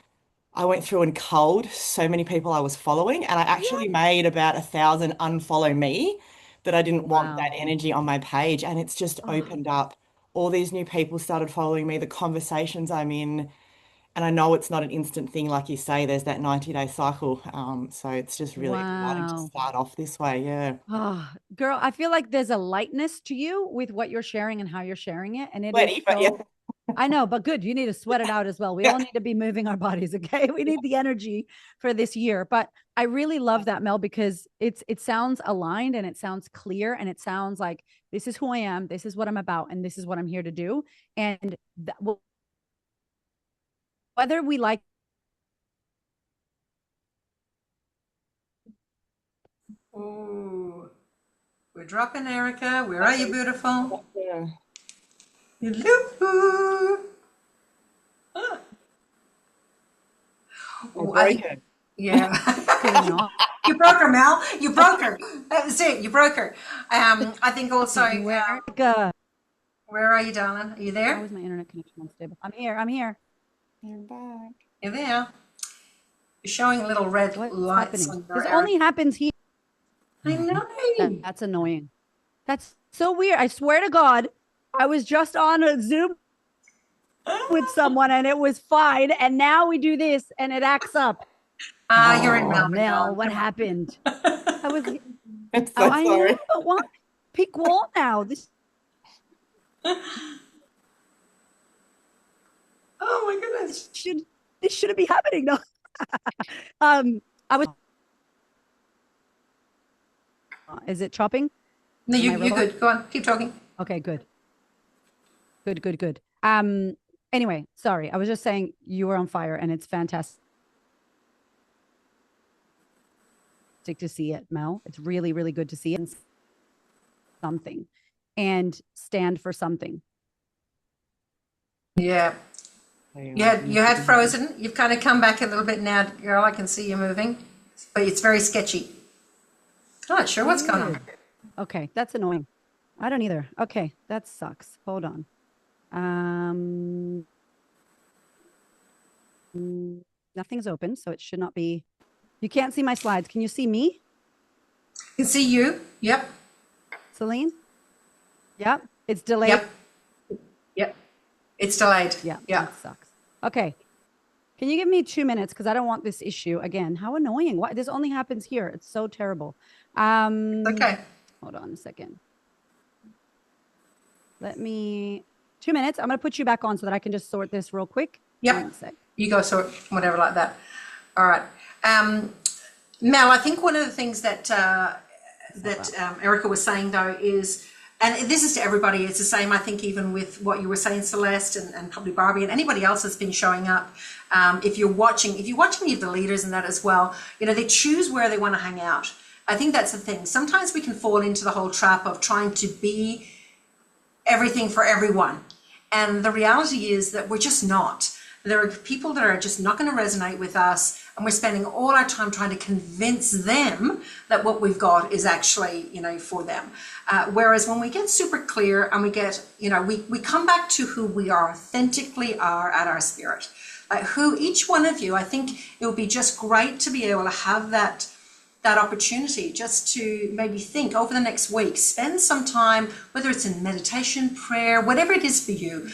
I went through and culled so many people I was following, and I actually made about 1,000 unfollow me that I didn't want that energy on my page. And it's just opened up. All these new people started following me, the conversations I'm in. And I know it's not an instant thing, like you say, there's that 90-day cycle. So it's just really exciting to start off this way. Yeah. Oh, girl, I feel like there's a lightness to you with what you're sharing and how you're sharing it. And it Sweaty, is but so, yeah. I know, but good. You need to sweat it out as well. We all need to be moving our bodies, okay? We need the energy for this year. But I really love that, Mel, because it sounds aligned and it sounds clear and it sounds like this is who I am, this is what I'm about, and this is what I'm here to do. And whether we like Ooh. We're dropping Erica. Where are you, beautiful? Yeah. Hello. Yeah. You broke her, Mel. You broke her. That was it. You broke her. I think also. Where are you, darling? Are you there? How is my internet connection unstable? I'm here. You're back. You're there. You're showing little red lights. This only happens here. I know. That's annoying. That's so weird. I swear to God, I was just on a Zoom with someone and it was fine. And now we do this and it acts up. You're in Melbourne. Mel, what happened? I was. It's so I sorry. know, but what? Pick wall now. This. Oh my goodness! This shouldn't be happening. No. I was. Is it chopping? No, you're good. Go on, keep talking. Okay, good. Good. Anyway, sorry. I was just saying you were on fire and it's fantastic. to see it, Mel. It's really, really good to see it. Something and stand for something. Yeah. You had frozen. You've kind of come back a little bit now, girl. I can see you moving, but it's very sketchy. I'm not sure what's going on. Okay, that's annoying. I don't either. Okay, that sucks. Hold on. Nothing's open, so it should not be. You can't see my slides. Can you see me, I can see you. Yep. Celine? Yep. It's delayed. Yep. Yep. It's delayed. Yeah. Yeah. That sucks. Okay. Can you give me 2 minutes? Because I don't want this issue again. How annoying. Why this only happens here? It's so terrible. Okay. Hold on a second. Let me 2 minutes. I'm gonna put you back on so that I can just sort this real quick. Yep. 1 sec. You go sort whatever like that. All right. Mel, I think one of the things that Erica was saying though is, and this is to everybody, it's the same, I think, even with what you were saying, Celeste, and probably Barbie, and anybody else that's been showing up. If you're watching any of the leaders and that as well, they choose where they want to hang out. I think that's the thing. Sometimes we can fall into the whole trap of trying to be everything for everyone. And the reality is that we're just not. There are people that are just not going to resonate with us, and we're spending all our time trying to convince them that what we've got is actually, for them. Whereas when we get super clear and we get, we come back to who we are authentically are at our spirit. Like who each one of you, I think it would be just great to be able to have that opportunity just to maybe think over the next week, spend some time, whether it's in meditation, prayer, whatever it is for you,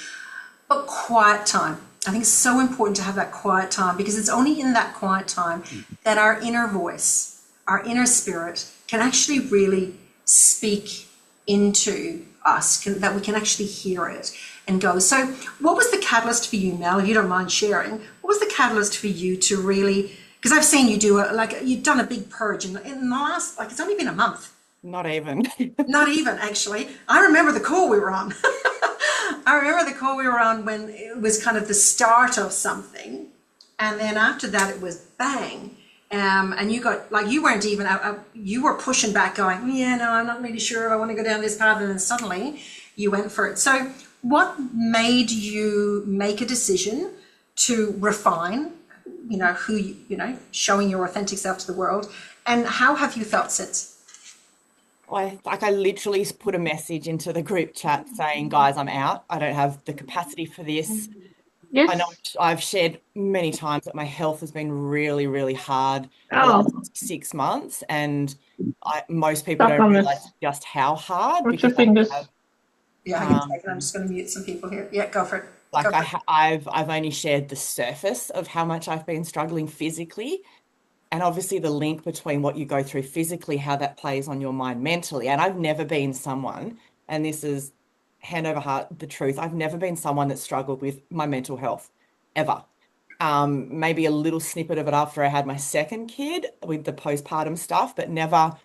but quiet time. I think it's so important to have that quiet time, because it's only in that quiet time that our inner voice, our inner spirit can actually really speak into us, that we can actually hear it and go. So what was the catalyst for you, Mel, if you don't mind sharing? What was the catalyst for you to really, because I've seen you do you've done a big purge in the last, it's only been a month. Not even. Not even, actually. I remember the call we were on. I remember the call we were on when it was kind of the start of something. And then after that, it was bang. And you got, you weren't even, you were pushing back going, yeah, no, I'm not really sure I want to go down this path. And then suddenly you went for it. So what made you make a decision to refine, who, showing your authentic self to the world? And how have you felt since? I literally put a message into the group chat saying, guys, I'm out. I don't have the capacity for this. Yes. I know I've shared many times that my health has been really, really hard the Oh, last 6 months, and most people Stuck don't on this. realize just how hard, What's your because I fingers? have, Yeah, hang on a second. I'm just going to mute some people here. Yeah, go for it. Go for it. I've only shared the surface of how much I've been struggling physically, and obviously the link between what you go through physically, how that plays on your mind mentally. And I've never been someone, and this is hand over heart, the truth, I've never been someone that struggled with my mental health ever. Maybe a little snippet of it after I had my second kid with the postpartum stuff, but never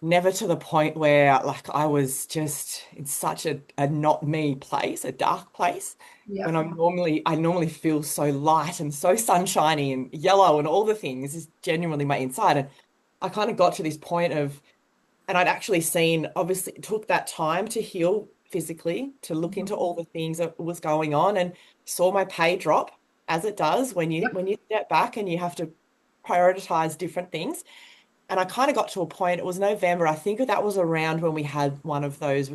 to the point where I was just in such a not me place, a dark place. Yeah. When I normally feel so light and so sunshiny and yellow and all the things is genuinely my inside. And I kind of got to this point of, and I'd actually seen, obviously it took that time to heal physically, to look into all the things that was going on, and saw my pay drop, as it does when you step back and you have to prioritize different things. And I kind of got to a point, it was November, I think that was around when we had one of those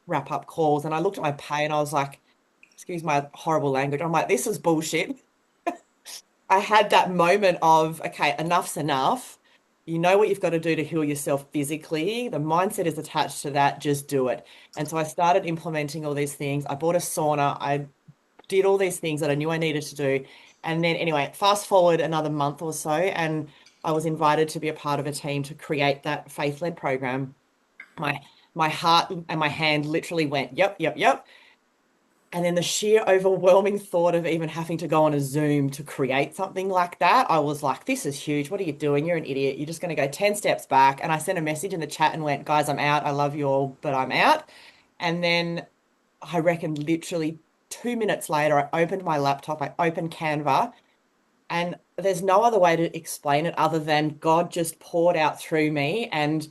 wrap up calls, and I looked at my pay and I was like, excuse my horrible language, I'm like, this is bullshit. I had that moment of, okay, enough's enough. You know what you've got to do to heal yourself physically. The mindset is attached to that. Just do it. And so I started implementing all these things. I bought a sauna. I did all these things that I knew I needed to do. And then anyway, fast forward another month or so, and I was invited to be a part of a team to create that faith-led program. My heart and my hand literally went, yep, yep, yep. And then the sheer overwhelming thought of even having to go on a Zoom to create something like that, I was like, this is huge. What are you doing? You're an idiot. You're just going to go 10 steps back. And I sent a message in the chat and went, guys, I'm out. I love you all, but I'm out. And then I reckon literally 2 minutes later, I opened my laptop, I opened Canva, And there's no other way to explain it other than God just poured out through me. And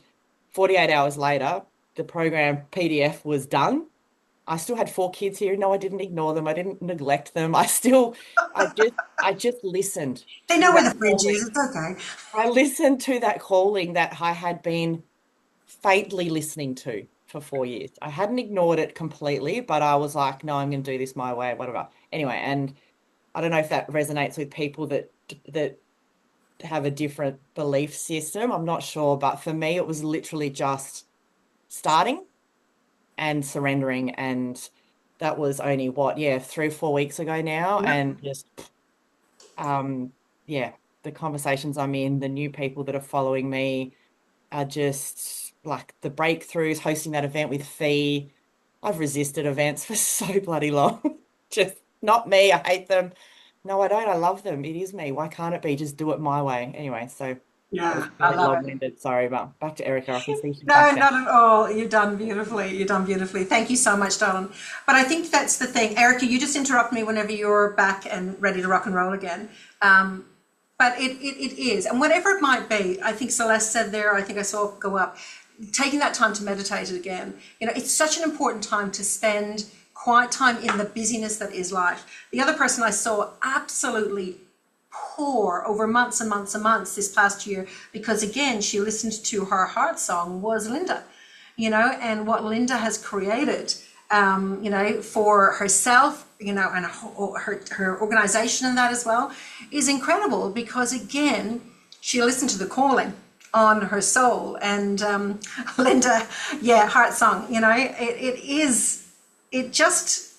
48 hours later, the program PDF was done. I still had 4 kids here. No, I didn't ignore them. I didn't neglect them. I just listened They to know where that the fridge calling. is. It's okay. I listened to that calling that I had been faintly listening to for 4 years. I hadn't ignored it completely, but I was like, no, I'm going to do this my way, whatever. Anyway, and I don't know if that resonates with people that have a different belief system. I'm not sure, but for me, it was literally just starting and surrendering, and that was only what, 3 or 4 weeks ago now, Yeah. and just yeah, the conversations I'm in, the new people that are following me are just like the breakthroughs, hosting that event with Fee. I've resisted events for so bloody long. Just not me. I hate them. No, I don't. I love them. It is me. Why can't it be? Just do it my way. Anyway, so that was Yeah, I really love it. long-winded. Sorry, but back to Erica. I can see she's No, back there. not at all. You've done beautifully. You've done beautifully. Thank you so much, darling. But I think that's the thing. Erica, you just interrupt me whenever you're back and ready to rock and roll again. But it is. And whatever it might be, I think Celeste said there, I think I saw it go up, taking that time to meditate again. You know, it's such an important time to spend quiet time in the busyness that is life. The other person I saw absolutely pour over months and months and months this past year, because again, she listened to her heart song, was Linda, you know, and what Linda has created, you know, for herself, you know, and her organization and that as well is incredible, because again, she listened to the calling on her soul. And Linda, yeah, heart song, you know, it is, it just,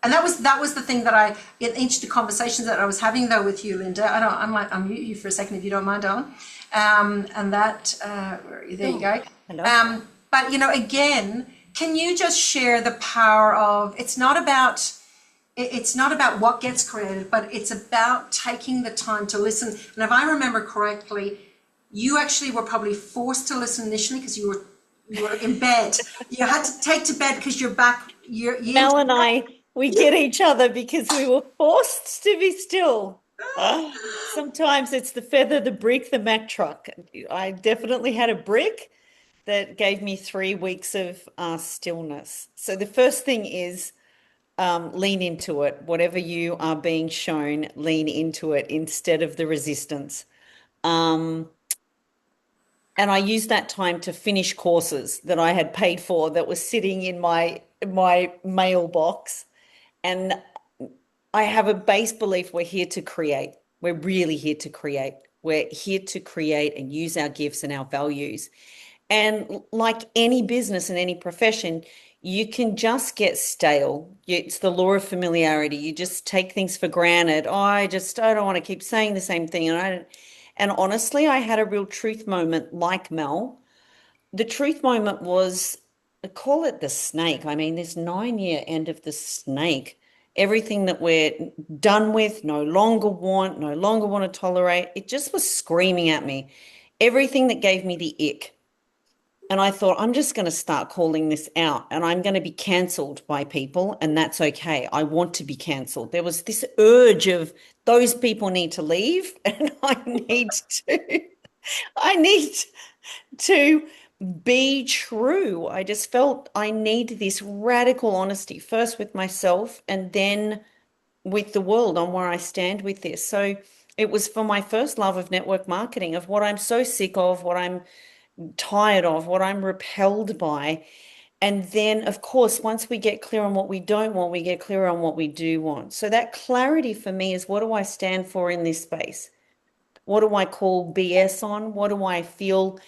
and that was the thing that I, in each of the conversations that I was having though with you, Linda, I'll mute you for a second if you don't mind, darling. And that, there you go. Hello. But you know, again, can you just share the power of, it's not about what gets created, but it's about taking the time to listen. And if I remember correctly, you actually were probably forced to listen initially because you were in bed. You had to take to bed because Mel and I, we get each other because we were forced to be still. Sometimes it's the feather, the brick, the Mack truck. I definitely had a brick that gave me 3 weeks of stillness. So the first thing is lean into it. Whatever you are being shown, lean into it instead of the resistance. And I used that time to finish courses that I had paid for that was sitting in my mailbox. And I have a base belief we're here to create. We're really here to create. We're here to create and use our gifts and our values. And like any business and any profession, you can just get stale. It's the law of familiarity. You just take things for granted. Oh, I don't want to keep saying the same thing. And honestly, I had a real truth moment like Mel. The truth moment was, I call it the snake. I mean, this 9 year end of the snake, everything that we're done with, no longer want to tolerate, it just was screaming at me. Everything that gave me the ick. And I thought, I'm just going to start calling this out, and I'm going to be cancelled by people, and that's okay. I want to be cancelled. There was this urge of those people need to leave, and I need to be true. I just felt I need this radical honesty, first with myself and then with the world on where I stand with this. So it was for my first love of network marketing, of what I'm so sick of, what I'm tired of, what I'm repelled by. And then, of course, once we get clear on what we don't want, we get clear on what we do want. So that clarity for me is, what do I stand for in this space? What do I call BS on? What do I feel?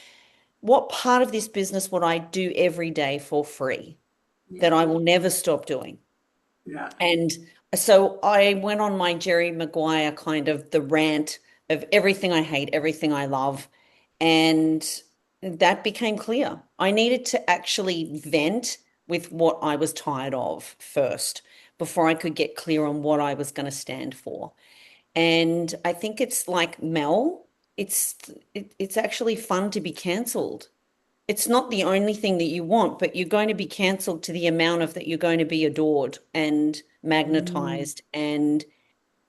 What part of this business would I do every day for free that I will never stop doing? Yeah. And so I went on my Jerry Maguire kind of the rant of everything I hate, everything I love. And that became clear. I needed to actually vent with what I was tired of first before I could get clear on what I was going to stand for. And I think it's like Mel, it's actually fun to be cancelled. It's not the only thing that you want, but you're going to be cancelled to the amount of that you're going to be adored and magnetized and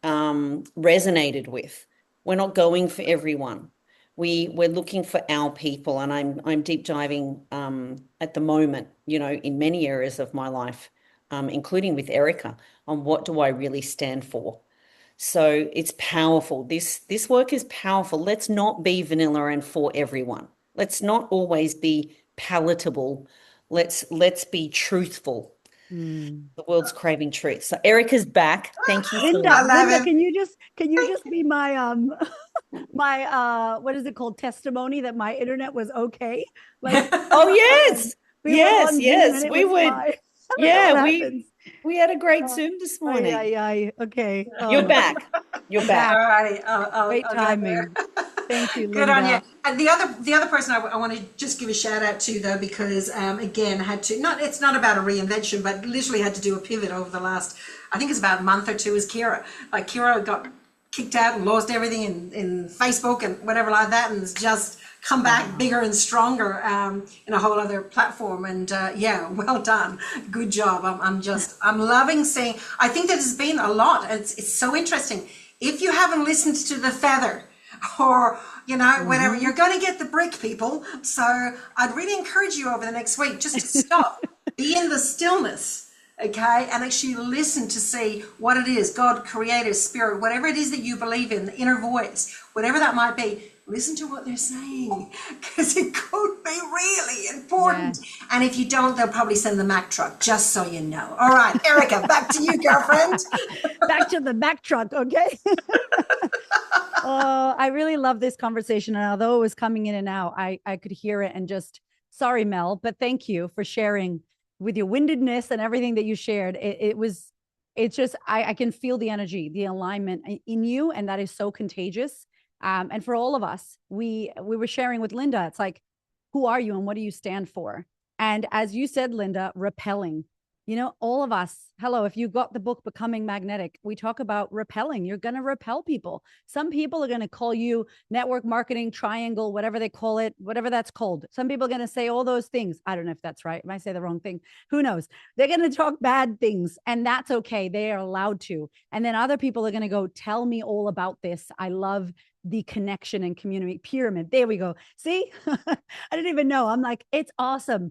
resonated with. We're not going for everyone. We're looking for our people, and I'm deep diving at the moment, you know, in many areas of my life, including with Erica, on what do I really stand for. So it's powerful. This work is powerful. Let's not be vanilla and for everyone. Let's not always be palatable. Let's be truthful. The world's craving truth. So Erica's back. Thank you for I Linda, love Linda, it. can you just be my my what is it called, testimony that my internet was okay? Like, Oh yes. we were Yes, on Zoom yes. and it We was would. fine. I don't know Yeah, what happens. we had a great Oh, Zoom this Ay, morning. ay, ay. Okay. You're back. You're I'm back. back. All righty, I'll Great go there. timing. Thank you, Good on you. Linda. And the other person I want to just give a shout out to though, because again had to not it's not about a reinvention, but literally had to do a pivot over the last, I think it's about a month or two, is Kira. Like Kira got kicked out and lost everything in Facebook and whatever like that, and has just come back bigger and stronger in a whole other platform. And yeah, well done, good job. I'm loving seeing. I think that has been a lot. It's so interesting. If you haven't listened to The Feather, or you know, whatever, you're going to get the brick, people. So I'd really encourage you over the next week just to stop, be in the stillness, okay, and actually listen to see what it is, God, creator, spirit, whatever it is that you believe in, the inner voice, whatever that might be. Listen to what they're saying, because it could be really important. Yeah. And if you don't, they'll probably send the Mack truck, just so you know. All right, Erica, back to you, girlfriend. Back to the Mack truck, okay? Oh, I really love this conversation. And although it was coming in and out, I could hear it, and just, sorry, Mel, but thank you for sharing with your windedness and everything that you shared. It's just, I can feel the energy, the alignment in you. And that is so contagious. And for all of us, we were sharing with Linda, it's like, who are you and what do you stand for? And as you said, Linda, repelling. You know, all of us, hello, if you got the book Becoming Magnetic, we talk about repelling. You're going to repel people. Some people are going to call you network marketing triangle, whatever they call it, whatever that's called. Some people are going to say all those things. I don't know if that's right. I might say the wrong thing. Who knows? They're going to talk bad things, and that's okay. They are allowed to. And then other people are going to go, tell me all about this. I love the connection and community pyramid. There we go. See, I didn't even know. I'm like, it's awesome.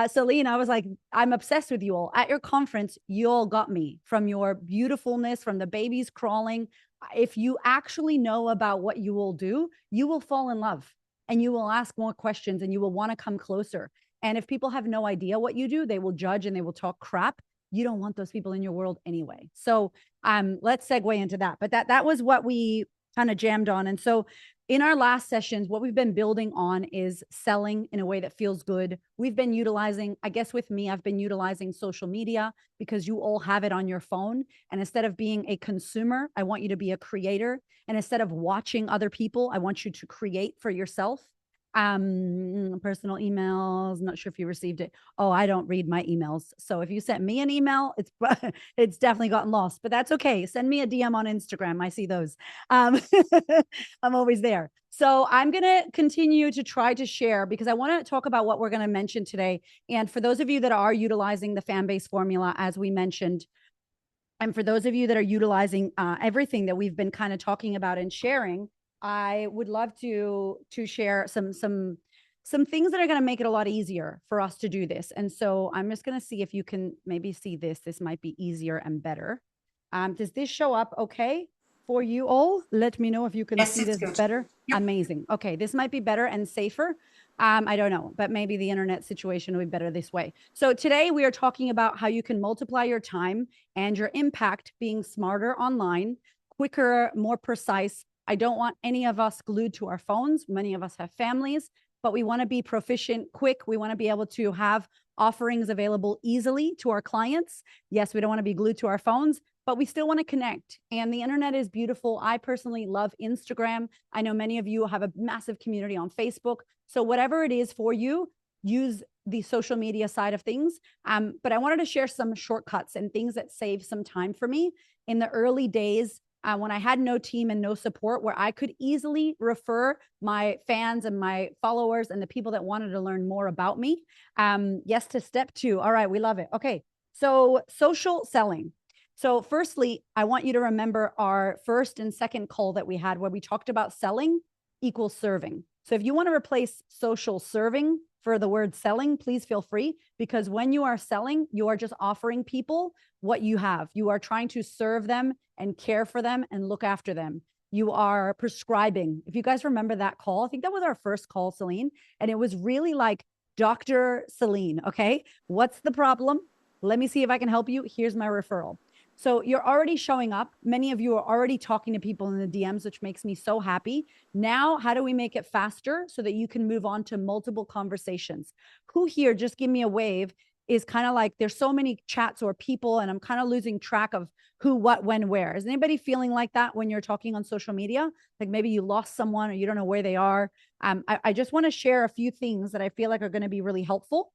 Celine, I was like, I'm obsessed with you all. At your conference, you all got me, from your beautifulness, from the babies crawling. If you actually know about what you will do, you will fall in love, and you will ask more questions, and you will want to come closer. And if people have no idea what you do, they will judge and they will talk crap. You don't want those people in your world anyway. So let's segue into that. But that was what we kind of jammed on. And so in our last sessions, what we've been building on is selling in a way that feels good. We've been utilizing, I guess with me, I've been utilizing social media, because you all have it on your phone. And instead of being a consumer, I want you to be a creator. And instead of watching other people, I want you to create for yourself. Personal emails, not sure if you received it. Oh, I don't read my emails. So if you sent me an email, it's definitely gotten lost, but that's okay. Send me a DM on Instagram. I see those. I'm always there. So I'm going to continue to try to share, because I want to talk about what we're going to mention today. And for those of you that are utilizing the fan base formula, as we mentioned, and for those of you that are utilizing everything that we've been kind of talking about and sharing, I would love to share some things that are going to make it a lot easier for us to do this. And so I'm just going to see if you can maybe see this. This might be easier and better. Does this show up okay for you all? Let me know if you can Yes, see it's this good. better. Yep. Amazing. Okay, this might be better and safer. I don't know, but maybe the internet situation will be better this way. So today we are talking about how you can multiply your time and your impact being smarter online, quicker, more precise. I don't want any of us glued to our phones. Many of us have families, but we want to be proficient, quick. We want to be able to have offerings available easily to our clients. Yes, we don't want to be glued to our phones, but we still want to connect. And the internet is beautiful. I personally love Instagram. I know many of you have a massive community on Facebook. So whatever it is for you, use the social media side of things. But I wanted to share some shortcuts and things that save some time for me in the early days, when I had no team and no support, where I could easily refer my fans and my followers and the people that wanted to learn more about me. Yes, to step 2. All right, we love it. Okay, so social selling. So firstly, I want you to remember our first and second call that we had where we talked about selling equals serving. So if you want to replace social serving for the word selling, please feel free, because when you are selling, you are just offering people what you have. You are trying to serve them and care for them and look after them. You are prescribing. If you guys remember that call, I think that was our first call, Celine, and it was really like, Dr. Celine, okay, what's the problem? Let me see if I can help you. Here's my referral. So you're already showing up. Many of you are already talking to people in the DMs, which makes me so happy. Now, how do we make it faster so that you can move on to multiple conversations? Who here, just give me a wave, is kind of like there's so many chats or people and I'm kind of losing track of who, what, when, where. Is anybody feeling like that when you're talking on social media? Like maybe you lost someone or you don't know where they are. I just want to share a few things that I feel like are going to be really helpful.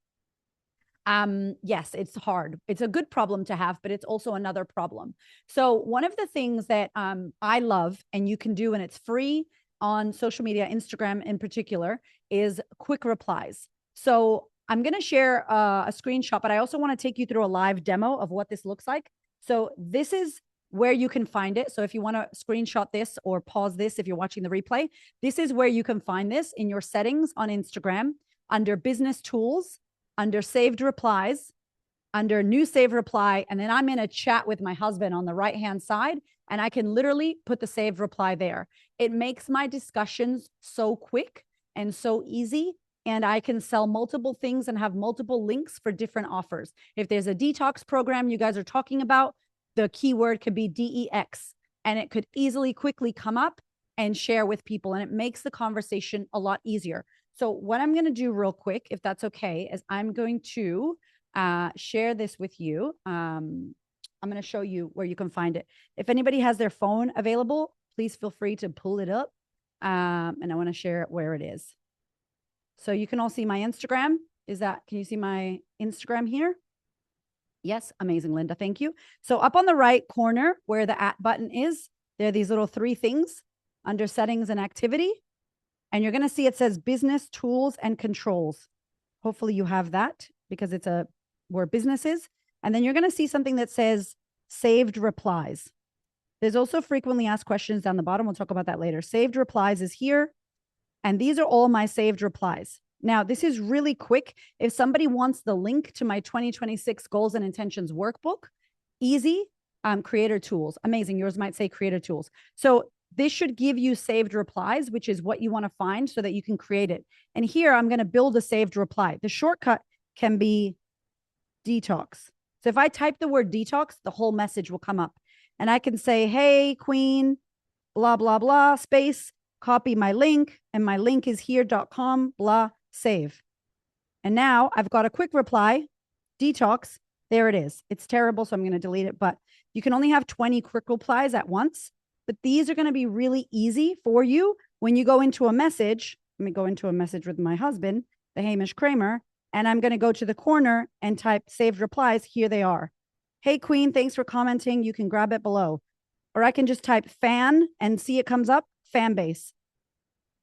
Yes, it's hard. It's a good problem to have, but it's also another problem. So one of the things that I love and you can do, and it's free on social media, Instagram in particular, is quick replies. So I'm going to share a screenshot, but I also want to take you through a live demo of what this looks like. So this is where you can find it. So if you want to screenshot this or pause this, if you're watching the replay, this is where you can find this in your settings on Instagram under business tools, under saved replies, under new saved reply. And then I'm in a chat with my husband on the right-hand side, and I can literally put the saved reply there. It makes my discussions so quick and so easy. And I can sell multiple things and have multiple links for different offers. If there's a detox program you guys are talking about, the keyword could be DEX, and it could easily, quickly come up and share with people. And it makes the conversation a lot easier. So what I'm going to do real quick, if that's okay, is I'm going to share this with you. I'm going to show you where you can find it. If anybody has their phone available, please feel free to pull it up. And I want to share it where it is. So you can all see my Instagram. Can you see my Instagram here? Yes, amazing, Linda. Thank you. So up on the right corner where the @ button is, there are these little 3 things under settings and activity. And you're going to see it says business tools and controls. Hopefully you have that because it's where business is. And then you're going to see something that says saved replies. There's also frequently asked questions down the bottom. We'll talk about that later. Saved replies is here. And these are all my saved replies. Now, this is really quick. If somebody wants the link to my 2026 goals and intentions workbook, easy, creator tools. Amazing. Yours might say creator tools. So this should give you saved replies, which is what you want to find so that you can create it. And here I'm going to build a saved reply. The shortcut can be detox. So if I type the word detox, the whole message will come up. And I can say, hey, queen, blah, blah, blah, space, copy my link. And my link is here.com, blah, save. And now I've got a quick reply, detox. There it is. It's terrible, so I'm going to delete it. But you can only have 20 quick replies at once. But these are going to be really easy for you when you go into a message. Let me go into a message with my husband, the Hamish Kramer, and I'm going to go to the corner and type saved replies. Here they are. Hey, Queen, thanks for commenting. You can grab it below. Or I can just type fan and see it comes up, fan base,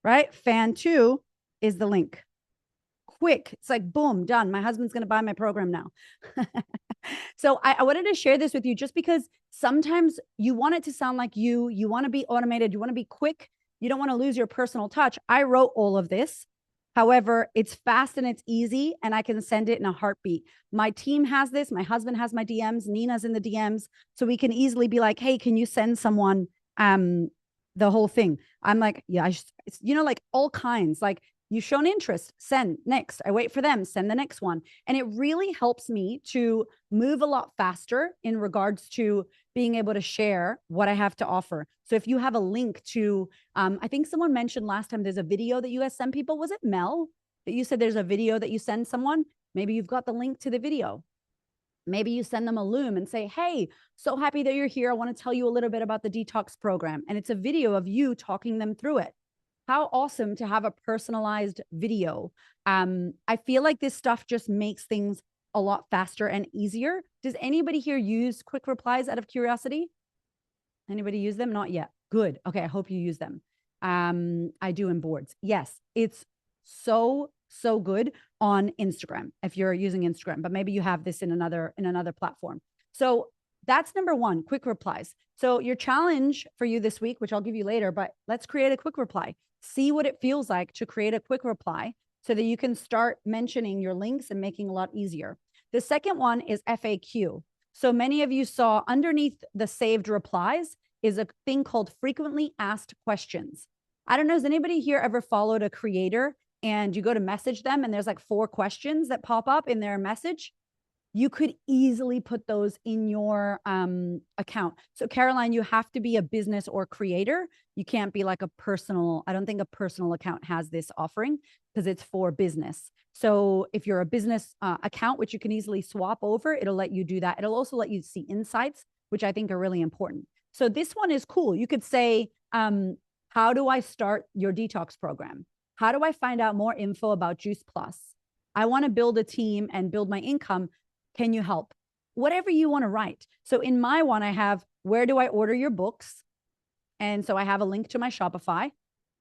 right? Fan 2 is the link. Quick. It's like, boom, done. My husband's going to buy my program now. So I wanted to share this with you just because sometimes you want it to sound like you want to be automated. You want to be quick. You don't want to lose your personal touch. I wrote all of this. However, it's fast and it's easy and I can send it in a heartbeat. My team has this. My husband has my DMs. Nina's in the DMs. So we can easily be like, hey, can you send someone the whole thing? I'm like, yeah, it's, like all kinds. Like, you've shown interest, send next. I wait for them, send the next one. And it really helps me to move a lot faster in regards to being able to share what I have to offer. So if you have a link to, I think someone mentioned last time, there's a video that you guys send people. Was it Mel that you said there's a video that you send someone? Maybe you've got the link to the video. Maybe you send them a Loom and say, hey, so happy that you're here. I want to tell you a little bit about the detox program. And it's a video of you talking them through it. How awesome to have a personalized video. I feel like this stuff just makes things a lot faster and easier. Does anybody here use quick replies out of curiosity? Anybody use them? Not yet. Good. Okay. I hope you use them. I do in boards. Yes. It's so good on Instagram if you're using Instagram, but maybe you have this in another platform. So that's number one, quick replies. So your challenge for you this week, which I'll give you later, but let's create a quick reply. See what it feels like to create a quick reply so that you can start mentioning your links and making it a lot easier. The second one is FAQ. So many of you saw underneath the saved replies is a thing called frequently asked questions. I don't know, has anybody here ever followed a creator and you go to message them and there's like 4 questions that pop up in their message? You could easily put those in your account. So Caroline, you have to be a business or creator. You can't be like a personal, I don't think a personal account has this offering because it's for business. So if you're a business account, which you can easily swap over, it'll let you do that. It'll also let you see insights, which I think are really important. So this one is cool. You could say, how do I start your detox program? How do I find out more info about Juice Plus? I want to build a team and build my income. Can you help? Whatever you want to write. So in my one, I have, where do I order your books? And so I have a link to my Shopify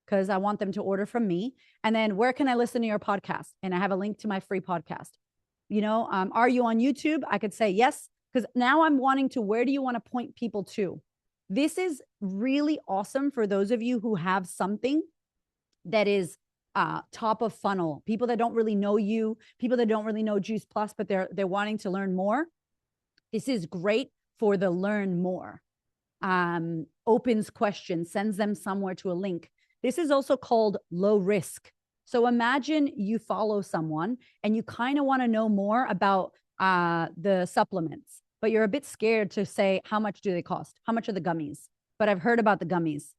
because I want them to order from me. And then where can I listen to your podcast? And I have a link to my free podcast. You know, are you on YouTube? I could say yes, because now I'm wanting to, where do you want to point people to? This is really awesome for those of you who have something that is top of funnel, people that don't really know you, people that don't really know Juice Plus, but they're wanting to learn more. This is great for the learn more. Opens questions, sends them somewhere to a link. This is also called low risk. So imagine you follow someone and you kind of want to know more about the supplements, but you're a bit scared to say, how much do they cost? How much are the gummies? But I've heard about the gummies.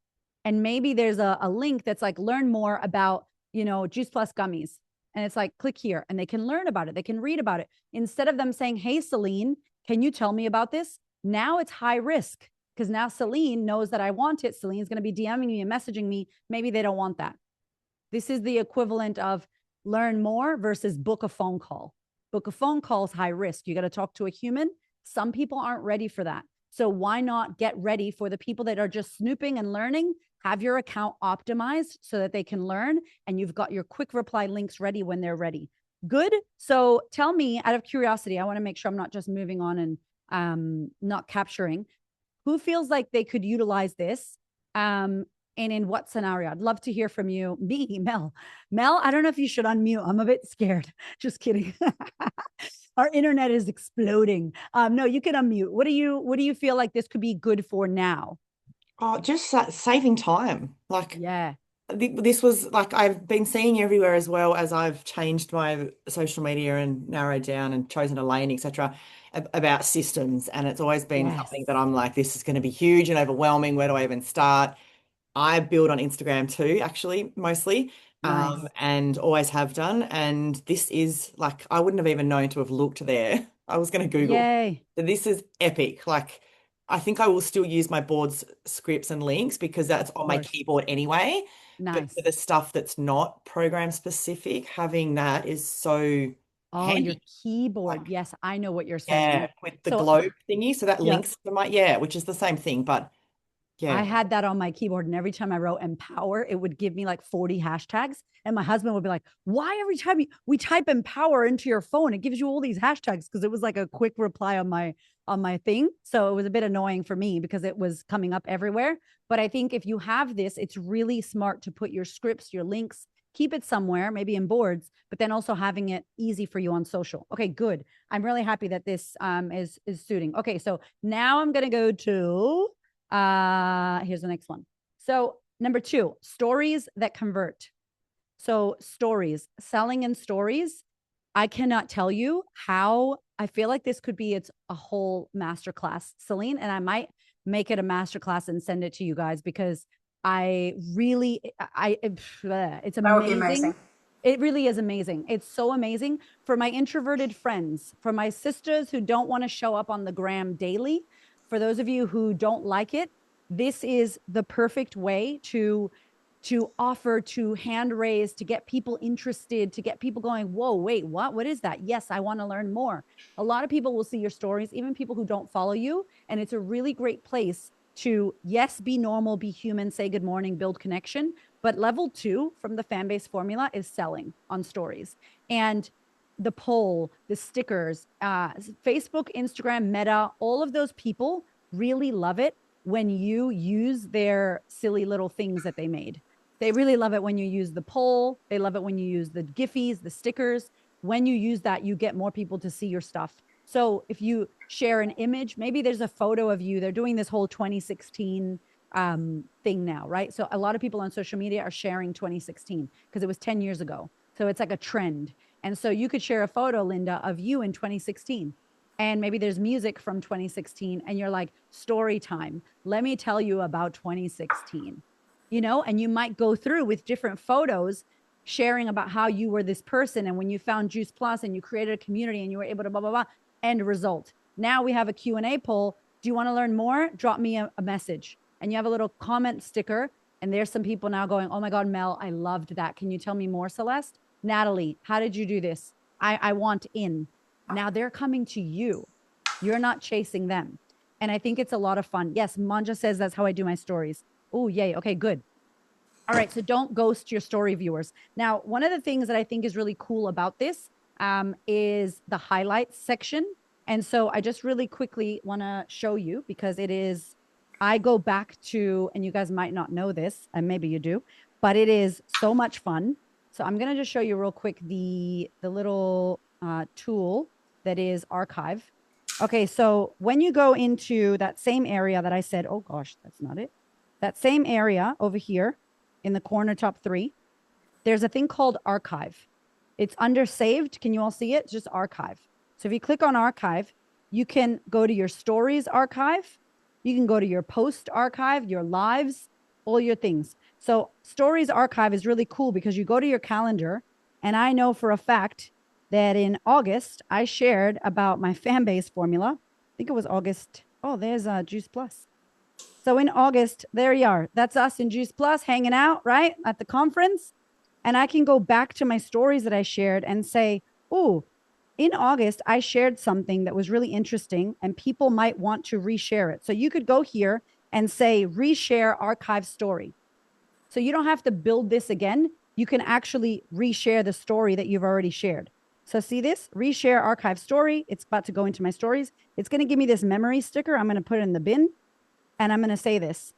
And maybe there's a link that's like, learn more about, you know, Juice Plus gummies. And it's like, click here and they can learn about it. They can read about it. Instead of them saying, hey, Celine, can you tell me about this? Now it's high risk because now Celine knows that I want it. Celine's going to be DMing me and messaging me. Maybe they don't want that. This is the equivalent of learn more versus book a phone call. Book a phone call is high risk. You got to talk to a human. Some people aren't ready for that. So why not get ready for the people that are just snooping and learning? Have your account optimized so that they can learn and you've got your quick reply links ready when they're ready. Good. So tell me, out of curiosity, I want to make sure I'm not just moving on and not capturing. Who feels like they could utilize this? And in what scenario? I'd love to hear from you. Me, Mel. Mel, I don't know if you should unmute. I'm a bit scared. Just kidding. Our internet is exploding. No, you can unmute. What do you feel like this could be good for now? Oh, just saving time. Like, yeah, this was like, I've been seeing everywhere as well as I've changed my social media and narrowed down and chosen a lane, etc., about systems. And it's always been something that I'm like, this is going to be huge and overwhelming. Where do I even start? I build on Instagram too, actually, mostly, nice. and always have done. And this is like, I wouldn't have even known to have looked there. I was going to Google. Yay. So this is epic. Like, I think I will still use my board's scripts and links because that's on my keyboard anyway. But Nice. for the stuff that's not program specific, having that is so Oh, handy. your keyboard. Like, Yes, I know what you're saying. yeah, with the globe thingy. So that Yeah. links to my, yeah, which is the same thing, but yeah. I had that on my keyboard, and every time I wrote empower, it would give me like 40 hashtags. And my husband would be like, why every time we type empower into your phone, it gives you all these hashtags? Because it was like a quick reply on my thing. So it was a bit annoying for me because it was coming up everywhere. But I think if you have this, it's really smart to put your scripts, your links, keep it somewhere, maybe in boards, but then also having it easy for you on social. Okay, good. I'm really happy that this is suiting. Okay, so now I'm going to go to here's the next one. So number 2, stories that convert. So stories, selling in stories. I cannot tell you how I feel like this could be a whole masterclass, Celine, and I might make it a masterclass and send it to you guys because it's amazing. That would be amazing. It really is amazing. It's so amazing for my introverted friends, for my sisters who don't want to show up on the gram daily. For those of you who don't like it, this is the perfect way to offer, to hand raise, to get people interested, to get people going, whoa, wait, what is that? Yes, I want to learn more. A lot of people will see your stories, even people who don't follow you. And it's a really great place to, yes, be normal, be human, say good morning, build connection. But level 2 from the fan base formula is selling on stories. And the poll, the stickers, Facebook, Instagram, Meta, all of those people really love it when you use their silly little things that they made. They really love it when you use the poll. They love it when you use the Giphies, the stickers. When you use that, you get more people to see your stuff. So if you share an image, maybe there's a photo of you. They're doing this whole 2016 thing now, right? So a lot of people on social media are sharing 2016 because it was 10 years ago. So it's like a trend. And so you could share a photo, Linda, of you in 2016. And maybe there's music from 2016 and you're like, story time. Let me tell you about 2016, and you might go through with different photos sharing about how you were this person and when you found Juice Plus and you created a community and you were able to blah, blah, blah, end result. Now we have a Q&A poll. Do you want to learn more? Drop me a message. And you have a little comment sticker. And there's some people now going, oh my God, Mel, I loved that. Can you tell me more, Celeste? Natalie, how did you do this? I want in. Now they're coming to you. You're not chasing them. And I think it's a lot of fun. Yes, Manja says that's how I do my stories. Oh, yay. Okay, good. All right, so don't ghost your story viewers. Now, one of the things that I think is really cool about this is the highlights section. And so I just really quickly want to show you because I go back to, and you guys might not know this, and maybe you do, but it is so much fun. So I'm going to just show you real quick the little tool that is archive. Okay, so when you go into that same area that I said, oh gosh, that's not it. That same area over here in the corner top 3, there's a thing called archive. It's under saved. Can you all see it? It's just archive. So if you click on archive, you can go to your stories archive. You can go to your post archive, your lives, all your things. So stories archive is really cool because you go to your calendar, and I know for a fact that in August, I shared about my fan base formula. I think it was August. Oh, there's Juice Plus. So in August, there you are. That's us in Juice Plus hanging out, right, at the conference. And I can go back to my stories that I shared and say, oh, in August, I shared something that was really interesting and people might want to reshare it. So you could go here and say, reshare archive story. So you don't have to build this again. You can actually reshare the story that you've already shared. So see this? Reshare archive story. It's about to go into my stories. It's going to give me this memory sticker. I'm going to put it in the bin. And I'm going to say this.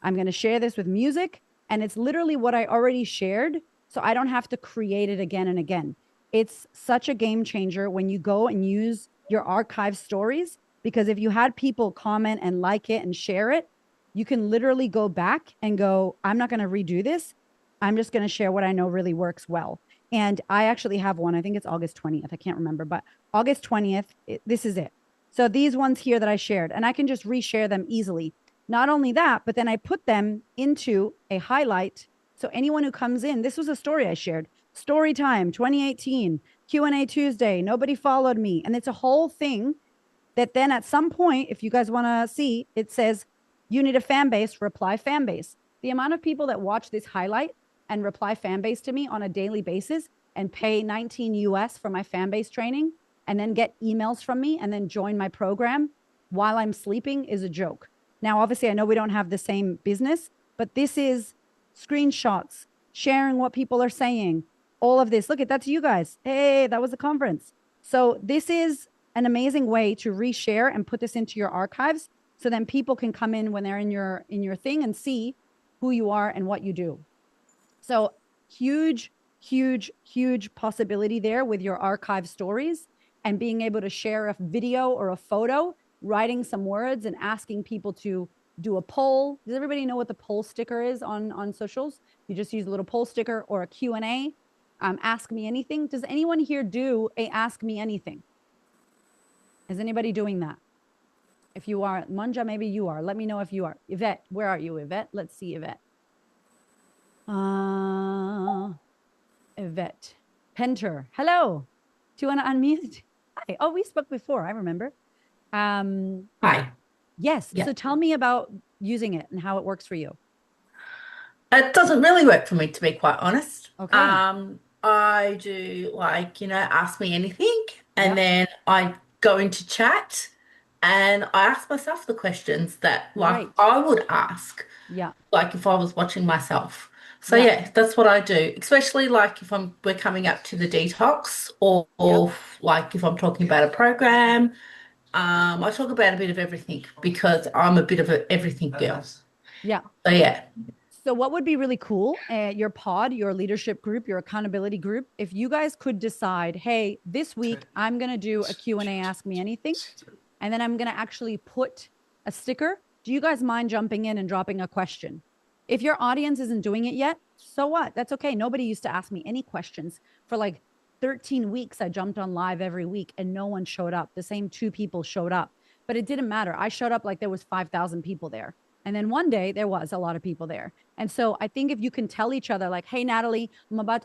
I'm going to share this with music. And it's literally what I already shared. So I don't have to create it again and again. It's such a game changer when you go and use your archive stories, because if you had people comment and like it and share it, you can literally go back and go, I'm not going to redo this. I'm just going to share what I know really works well. And I actually have one. I think it's August 20th. I can't remember, but August 20th, this is it. So these ones here that I shared, and I can just reshare them easily. Not only that, but then I put them into a highlight. So anyone who comes in, this was a story I shared. Story time 2018, Q&A Tuesday, nobody followed me. And it's a whole thing that then at some point, if you guys want to see, it says, you need a fan base, reply fan base. The amount of people that watch this highlight and reply fan base to me on a daily basis and pay 19 US for my fan base training and then get emails from me and then join my program while I'm sleeping is a joke. Now, obviously, I know we don't have the same business, but this is screenshots, sharing what people are saying, all of this. Look at that's you guys. Hey, that was a conference. So this is an amazing way to reshare and put this into your archives. So then people can come in when they're in your thing and see who you are and what you do. So huge, huge, huge possibility there with your archive stories and being able to share a video or a photo, writing some words and asking people to do a poll. Does everybody know what the poll sticker is on socials? You just use a little poll sticker or a Q&A. Ask me anything. Does anyone here do a ask me anything? Is anybody doing that? If you are, Manja, maybe you are. Let me know if you are. Yvette, where are you, Yvette? Let's see, Yvette. Yvette. Penter, hello. Do you want to unmute? Hi. Oh, we spoke before, I remember. Hi. Yes. Yeah. So tell me about using it and how it works for you. It doesn't really work for me, to be quite honest. Okay. I do ask me anything, and Yeah. then I go into chat and I ask myself the questions that Right. I would ask, Yeah. like if I was watching myself. So Yeah. yeah, that's what I do, especially like if we're coming up to the detox Yep. or like if I'm talking about a program. I talk about a bit of everything because I'm a bit of a everything girl. Yeah. So yeah. So what would be really cool, your pod, your leadership group, your accountability group, if you guys could decide, hey, this week I'm going to do a Q&A, ask me anything, and then I'm going to actually put a sticker. Do you guys mind jumping in and dropping a question? If your audience isn't doing it yet, so what? That's okay. Nobody used to ask me any questions for like 13 weeks. I jumped on live every week and no one showed up. The same 2 people showed up, but it didn't matter. I showed up like there was 5,000 people there. And then one day there was a lot of people there. And so I think if you can tell each other like, hey, Natalie,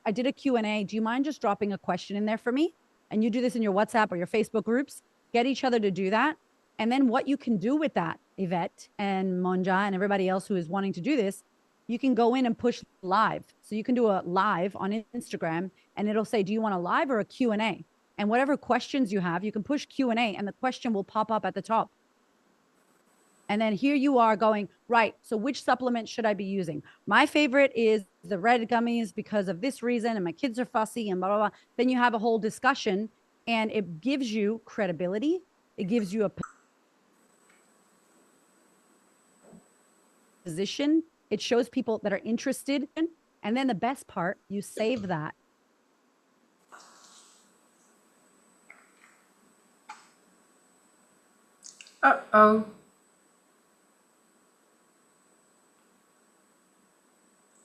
I did a Q&A. Do you mind just dropping a question in there for me? And you do this in your WhatsApp or your Facebook groups, get each other to do that. And then what you can do with that, Yvette and Monja and everybody else who is wanting to do this, you can go in and push live. So you can do a live on Instagram and it'll say, do you want a live or a Q&A? And whatever questions you have, you can push Q&A and the question will pop up at the top. And then here you are going, right, so which supplement should I be using? My favorite is the red gummies because of this reason, and my kids are fussy and blah, blah, blah. Then you have a whole discussion and it gives you credibility. It gives you a position. It shows people that are interested. And then the best part, you save that. Uh-oh.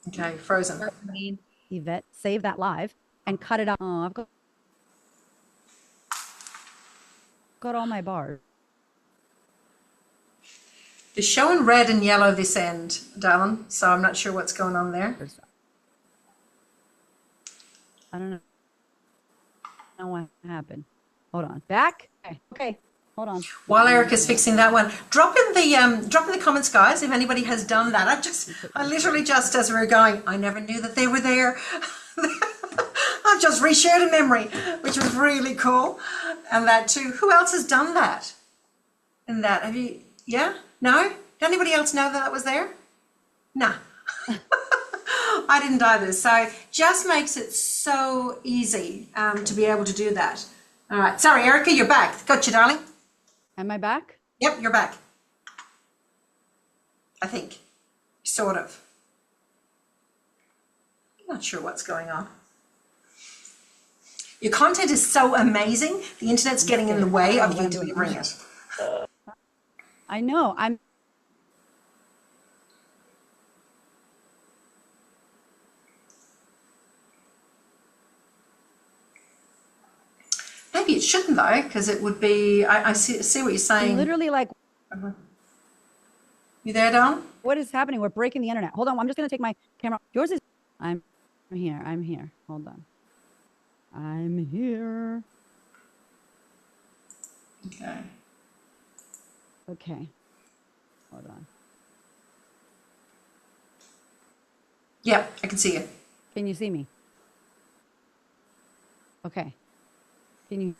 Okay, frozen. Yvette, save that live and cut it up. Oh, I've got all my bars. It's showing red and yellow this end, darling, so I'm not sure what's going on there. I don't know what happened. Hold on. Back? Okay. Hold on. While Erica's fixing that one, drop in the comments, guys, if anybody has done that. I literally just, as we were going, I never knew that they were there. I've just reshared a memory, which was really cool. And that too. Who else has done that? And that, have you, yeah? No? Did anybody else know that was there? Nah. I didn't either. So just makes it so easy to be able to do that. All right. Sorry, Erica, you're back. Gotcha, darling. Am I back? Yep, you're back. I think. Sort of. Not sure what's going on. Your content is so amazing. The internet's getting in the way of you delivering it. I know. Maybe it shouldn't though, because it would be, I see what you're saying. Literally like, You there, Don? what is happening? We're breaking the internet. Hold on. I'm just going to take my camera. Yours is, I'm here. Hold on. I'm here. Okay. Hold on. Yep, I can see you. Can you see me? Okay. Can you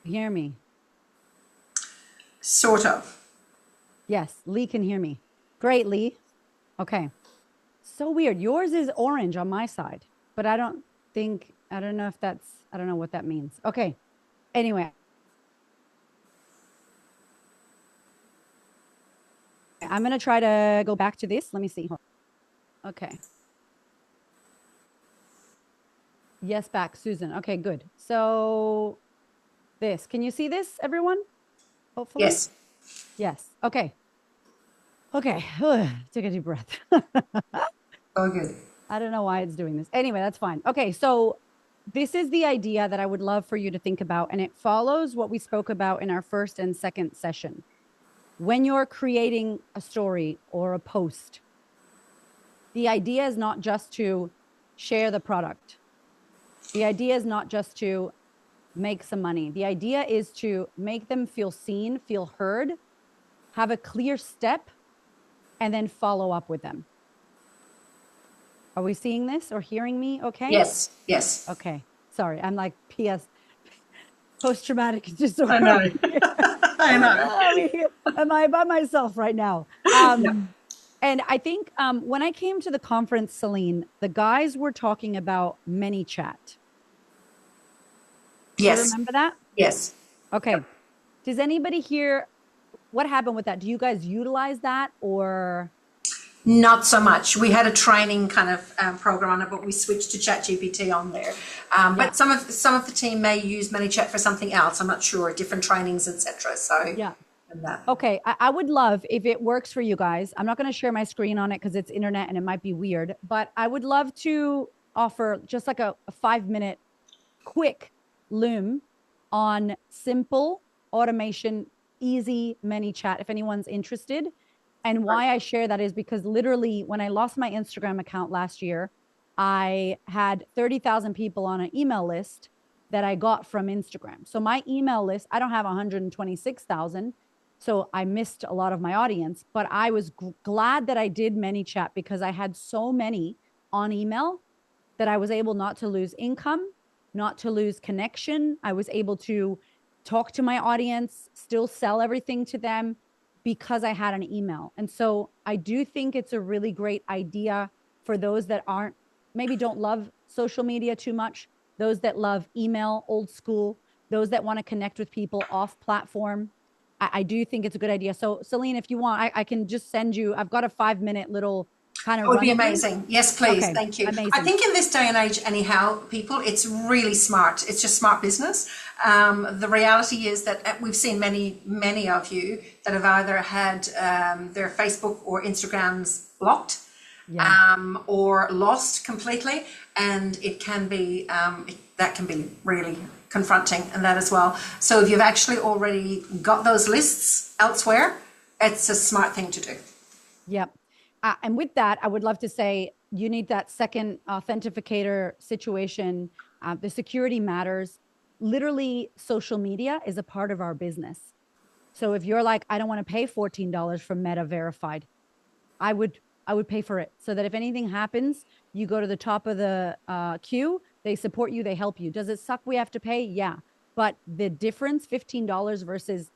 hear me? Sort of. Yes, Lee can hear me. Great, Lee. Okay. So weird. Yours is orange on my side, but I don't know if that's, I don't know what that means. Okay. Anyway. I'm going to try to go back to this. Let me see. Okay. Yes, back, Susan. Okay, good. So this, can you see this, everyone? Hopefully. Yes. Yes. Okay. Okay. Take a deep breath. Oh, good. I don't know why it's doing this. Anyway, that's fine. Okay. So this is the idea that I would love for you to think about, and it follows what we spoke about in our first and second session. When you're creating a story or a post, the idea is not just to share the product. The idea is not just to make some money. The idea is to make them feel seen, feel heard, have a clear step, and then follow up with them. Are we seeing this or hearing me okay? Yes, yes. Okay. Sorry, I'm like PS, post-traumatic disorder. I know. I know. Am I by myself right now? And I think when I came to the conference, Celine, the guys were talking about ManyChat. Do you Yes. remember that? Yes. Okay. Does anybody here, what happened with that? Do you guys utilize that or? Not so much. We had a training kind of program on it, but we switched to ChatGPT on there. But some of the team may use ManyChat for something else. I'm not sure, different trainings, etc. So Yeah. that. Okay. I would love if it works for you guys. I'm not going to share my screen on it because it's internet and it might be weird, but I would love to offer just like a 5-minute quick Loom on simple automation, easy ManyChat, if anyone's interested. And why I share that is because literally when I lost my Instagram account last year, I had 30,000 people on an email list that I got from Instagram. So my email list, I don't have 126,000. So I missed a lot of my audience, but I was glad that I did ManyChat because I had so many on email that I was able not to lose income, not to lose connection. I was able to talk to my audience, still sell everything to them because I had an email. And so I do think it's a really great idea for those that aren't, maybe don't love social media too much, those that love email, old school, those that want to connect with people off platform. I do think it's a good idea. So Celine, if you want, I can just send you, I've got a 5-minute little kind of It would be run through. amazing. Yes, please. Okay, Thank you. amazing. I think in this day and age, anyhow, people, it's really smart. It's just smart business. The reality is that we've seen many of you that have either had their Facebook or Instagrams blocked or lost completely. And it can be, that can be really confronting and that as well. So if you've actually already got those lists elsewhere, it's a smart thing to do. Yep. And with that, I would love to say you need that second authenticator situation. The security matters. Literally, social media is a part of our business. So if you're like, I don't want to pay $14 for Meta Verified, I would pay for it so that if anything happens, you go to the top of the queue, they support you, they help you. Does it suck we have to pay? Yeah. But the difference, $15 versus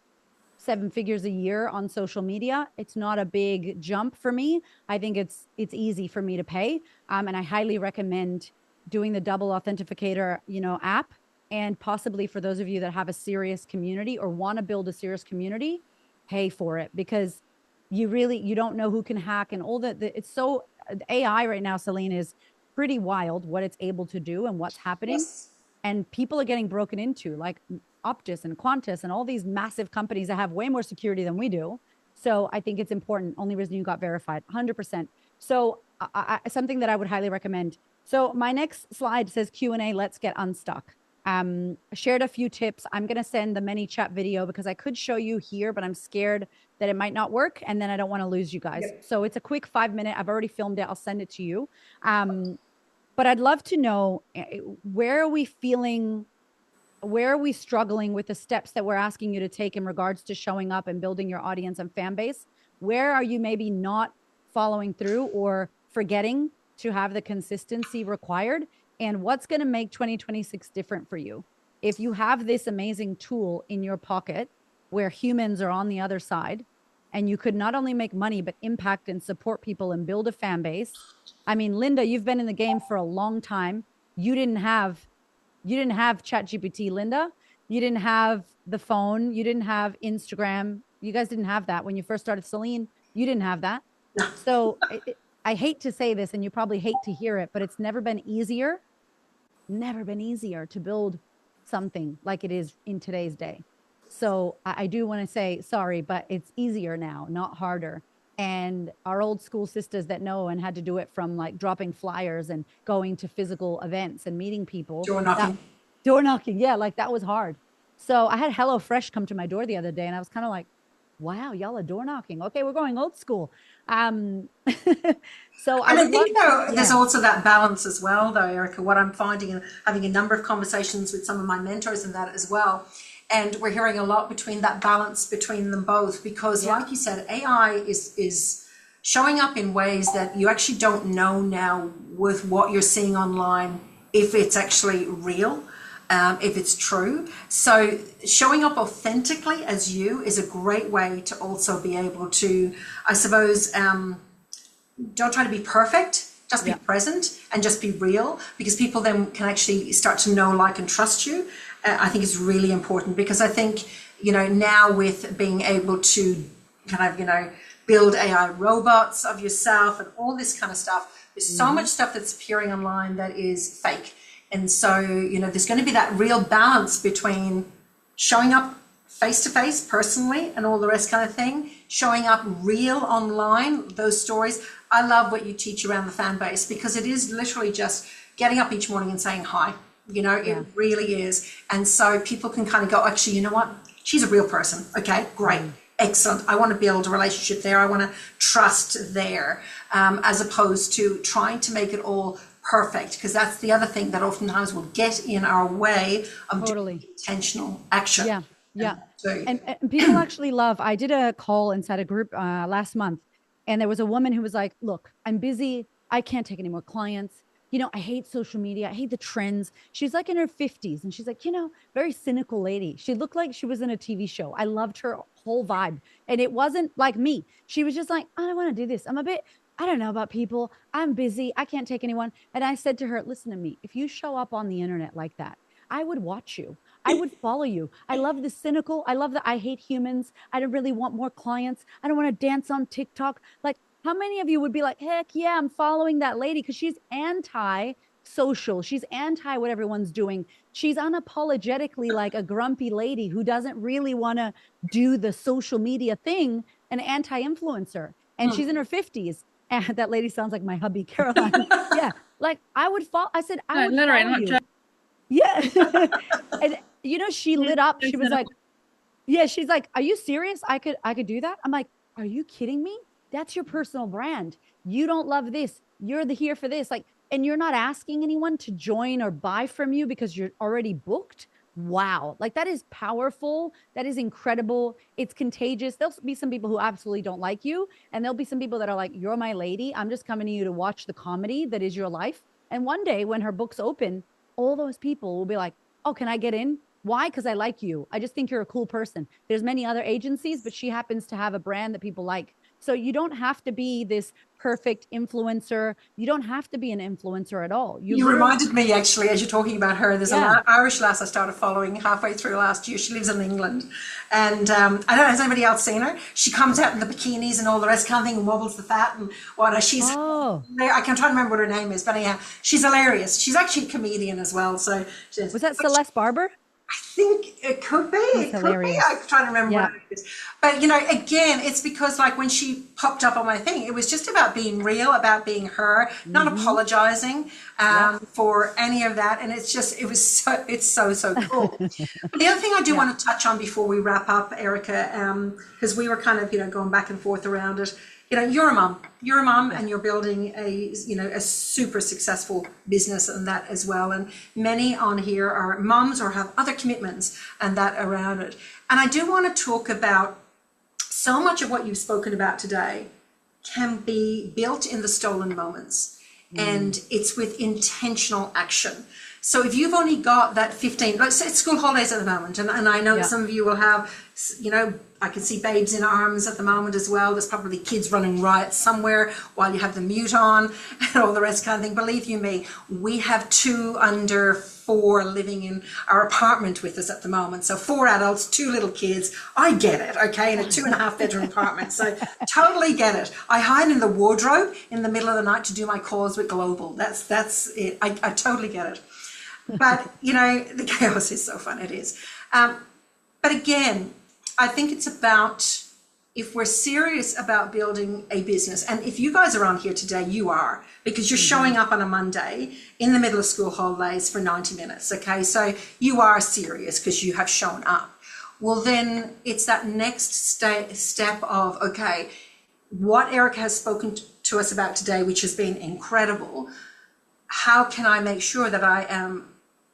7 figures a year on social media, it's not a big jump for me. I think it's easy for me to pay. And I highly recommend doing the double authenticator, app. And possibly for those of you that have a serious community or want to build a serious community, pay for it because you don't know who can hack and all it's so AI right now, Celine, is pretty wild what it's able to do and what's happening. Yes. And people are getting broken into, like Optus and Qantas and all these massive companies that have way more security than we do. So I think it's important. Only reason you got verified, 100%. So something that I would highly recommend. So my next slide says Q&A, let's get unstuck. I shared a few tips. I'm going to send the ManyChat video because I could show you here, but I'm scared that it might not work. And then I don't want to lose you guys. Yep. So it's a quick 5-minute. I've already filmed it. I'll send it to you. But I'd love to know, where are we struggling with the steps that we're asking you to take in regards to showing up and building your audience and fan base? Where are you maybe not following through or forgetting to have the consistency required? And what's going to make 2026 different for you? If you have this amazing tool in your pocket where humans are on the other side and you could not only make money, but impact and support people and build a fan base. I mean, Linda, you've been in the game for a long time. You didn't have ChatGPT, Linda. You didn't have the phone. You didn't have Instagram. You guys didn't have that when you first started. Celine, you didn't have that. So I hate to say this, and you probably hate to hear it, but it's never been easier to build something like it is in today's day. So I do want to say sorry, but it's easier now, not harder. And our old school sisters that know and had to do it from like dropping flyers and going to physical events and meeting people. Door knocking. Yeah, like that was hard. So I had HelloFresh come to my door the other day and I was kind of like, wow, y'all are door knocking. Okay, we're going old school. So I think there's also that balance as well, though, Erica. What I'm finding and having a number of conversations with some of my mentors and that as well. And we're hearing a lot between that balance between them both, because like you said, AI is showing up in ways that you actually don't know now with what you're seeing online, if it's actually real, if it's true. So showing up authentically as you is a great way to also be able to, I suppose, don't try to be perfect, just be present and just be real, because people then can actually start to know, like, and trust you. I think it's really important, because I think, now with being able to kind of, build AI robots of yourself and all this kind of stuff, there's so much stuff that's appearing online that is fake. And so, there's going to be that real balance between showing up face to face personally and all the rest kind of thing, showing up real online, those stories. I love what you teach around the fan base, because it is literally just getting up each morning and saying hi. It really is. And so people can kind of go, actually, you know what? She's a real person. Okay, great. Excellent. I want to build a relationship there. I want to trust there, as opposed to trying to make it all perfect, because that's the other thing that oftentimes will get in our way of doing intentional action. Yeah. And people actually love, I did a call inside a group last month, and there was a woman who was like, look, I'm busy. I can't take any more clients. I hate social media. I hate the trends. She's like in her 50s, and she's like, very cynical lady. She looked like she was in a TV show. I loved her whole vibe. And it wasn't like me. She was just like, I don't want to do this. I don't know about people. I'm busy. I can't take anyone. And I said to her, listen to me. If you show up on the internet like that, I would watch you. I would follow you. I love the cynical. I love that I hate humans. I don't really want more clients. I don't want to dance on TikTok. Like, how many of you would be like, heck yeah, I'm following that lady because she's anti-social. She's anti what everyone's doing. She's unapologetically like a grumpy lady who doesn't really want to do the social media thing, an anti-influencer. And she's in her 50s. And that lady sounds like my hubby, Caroline. Yeah. Like I would follow. I said, I would follow you. Yeah. And she lit up. She was like, yeah, she's like, are you serious? I could do that. I'm like, are you kidding me? That's your personal brand. You don't love this. You're here for this. Like, and you're not asking anyone to join or buy from you because you're already booked. Wow. Like that is powerful. That is incredible. It's contagious. There'll be some people who absolutely don't like you. And there'll be some people that are like, you're my lady. I'm just coming to you to watch the comedy that is your life. And one day when her book's open, all those people will be like, oh, can I get in? Why? Because I like you. I just think you're a cool person. There's many other agencies, but she happens to have a brand that people like. So you don't have to be this perfect influencer. You don't have to be an influencer at all. You reminded me, actually, as you're talking about her, there's an Irish lass I started following halfway through last year. She lives in England. And I don't know, has anybody else seen her? She comes out in the bikinis and all the rest kind of thing and wobbles the fat and whatnot. I can't try to remember what her name is, but yeah, she's hilarious. She's actually a comedian as well. So was that Celeste Barber? I think it could be. It could be. I'm trying to remember what it is. But, again, it's because like when she popped up on my thing, it was just about being real, about being her, not apologizing for any of that. And it's so cool. But the other thing I do want to touch on before we wrap up, Erica, because we were kind of, going back and forth around it. You're a mom and you're building a super successful business and that as well. And many on here are moms or have other commitments and that around it. And I do want to talk about so much of what you've spoken about today can be built in the stolen moments, and it's with intentional action. So if you've only got that 15, let's say it's school holidays at the moment, and I know that some of you will have, I can see babes in arms at the moment as well. There's probably kids running riot somewhere while you have the mute on and all the rest kind of thing. Believe you me, we have 2 under 4 living in our apartment with us at the moment. So 4 adults, 2 little kids. I get it, okay, in a 2.5 bedroom apartment. So totally get it. I hide in the wardrobe in the middle of the night to do my calls with Global. That's it. I totally get it. But, the chaos is so fun. It is. But again, I think it's about, if we're serious about building a business, and if you guys are on here today, you are, because you're showing up on a Monday in the middle of school holidays for 90 minutes, okay? So you are serious because you have shown up. Well, then it's that next step of, okay, what Erica has spoken to us about today, which has been incredible, how can I make sure that I am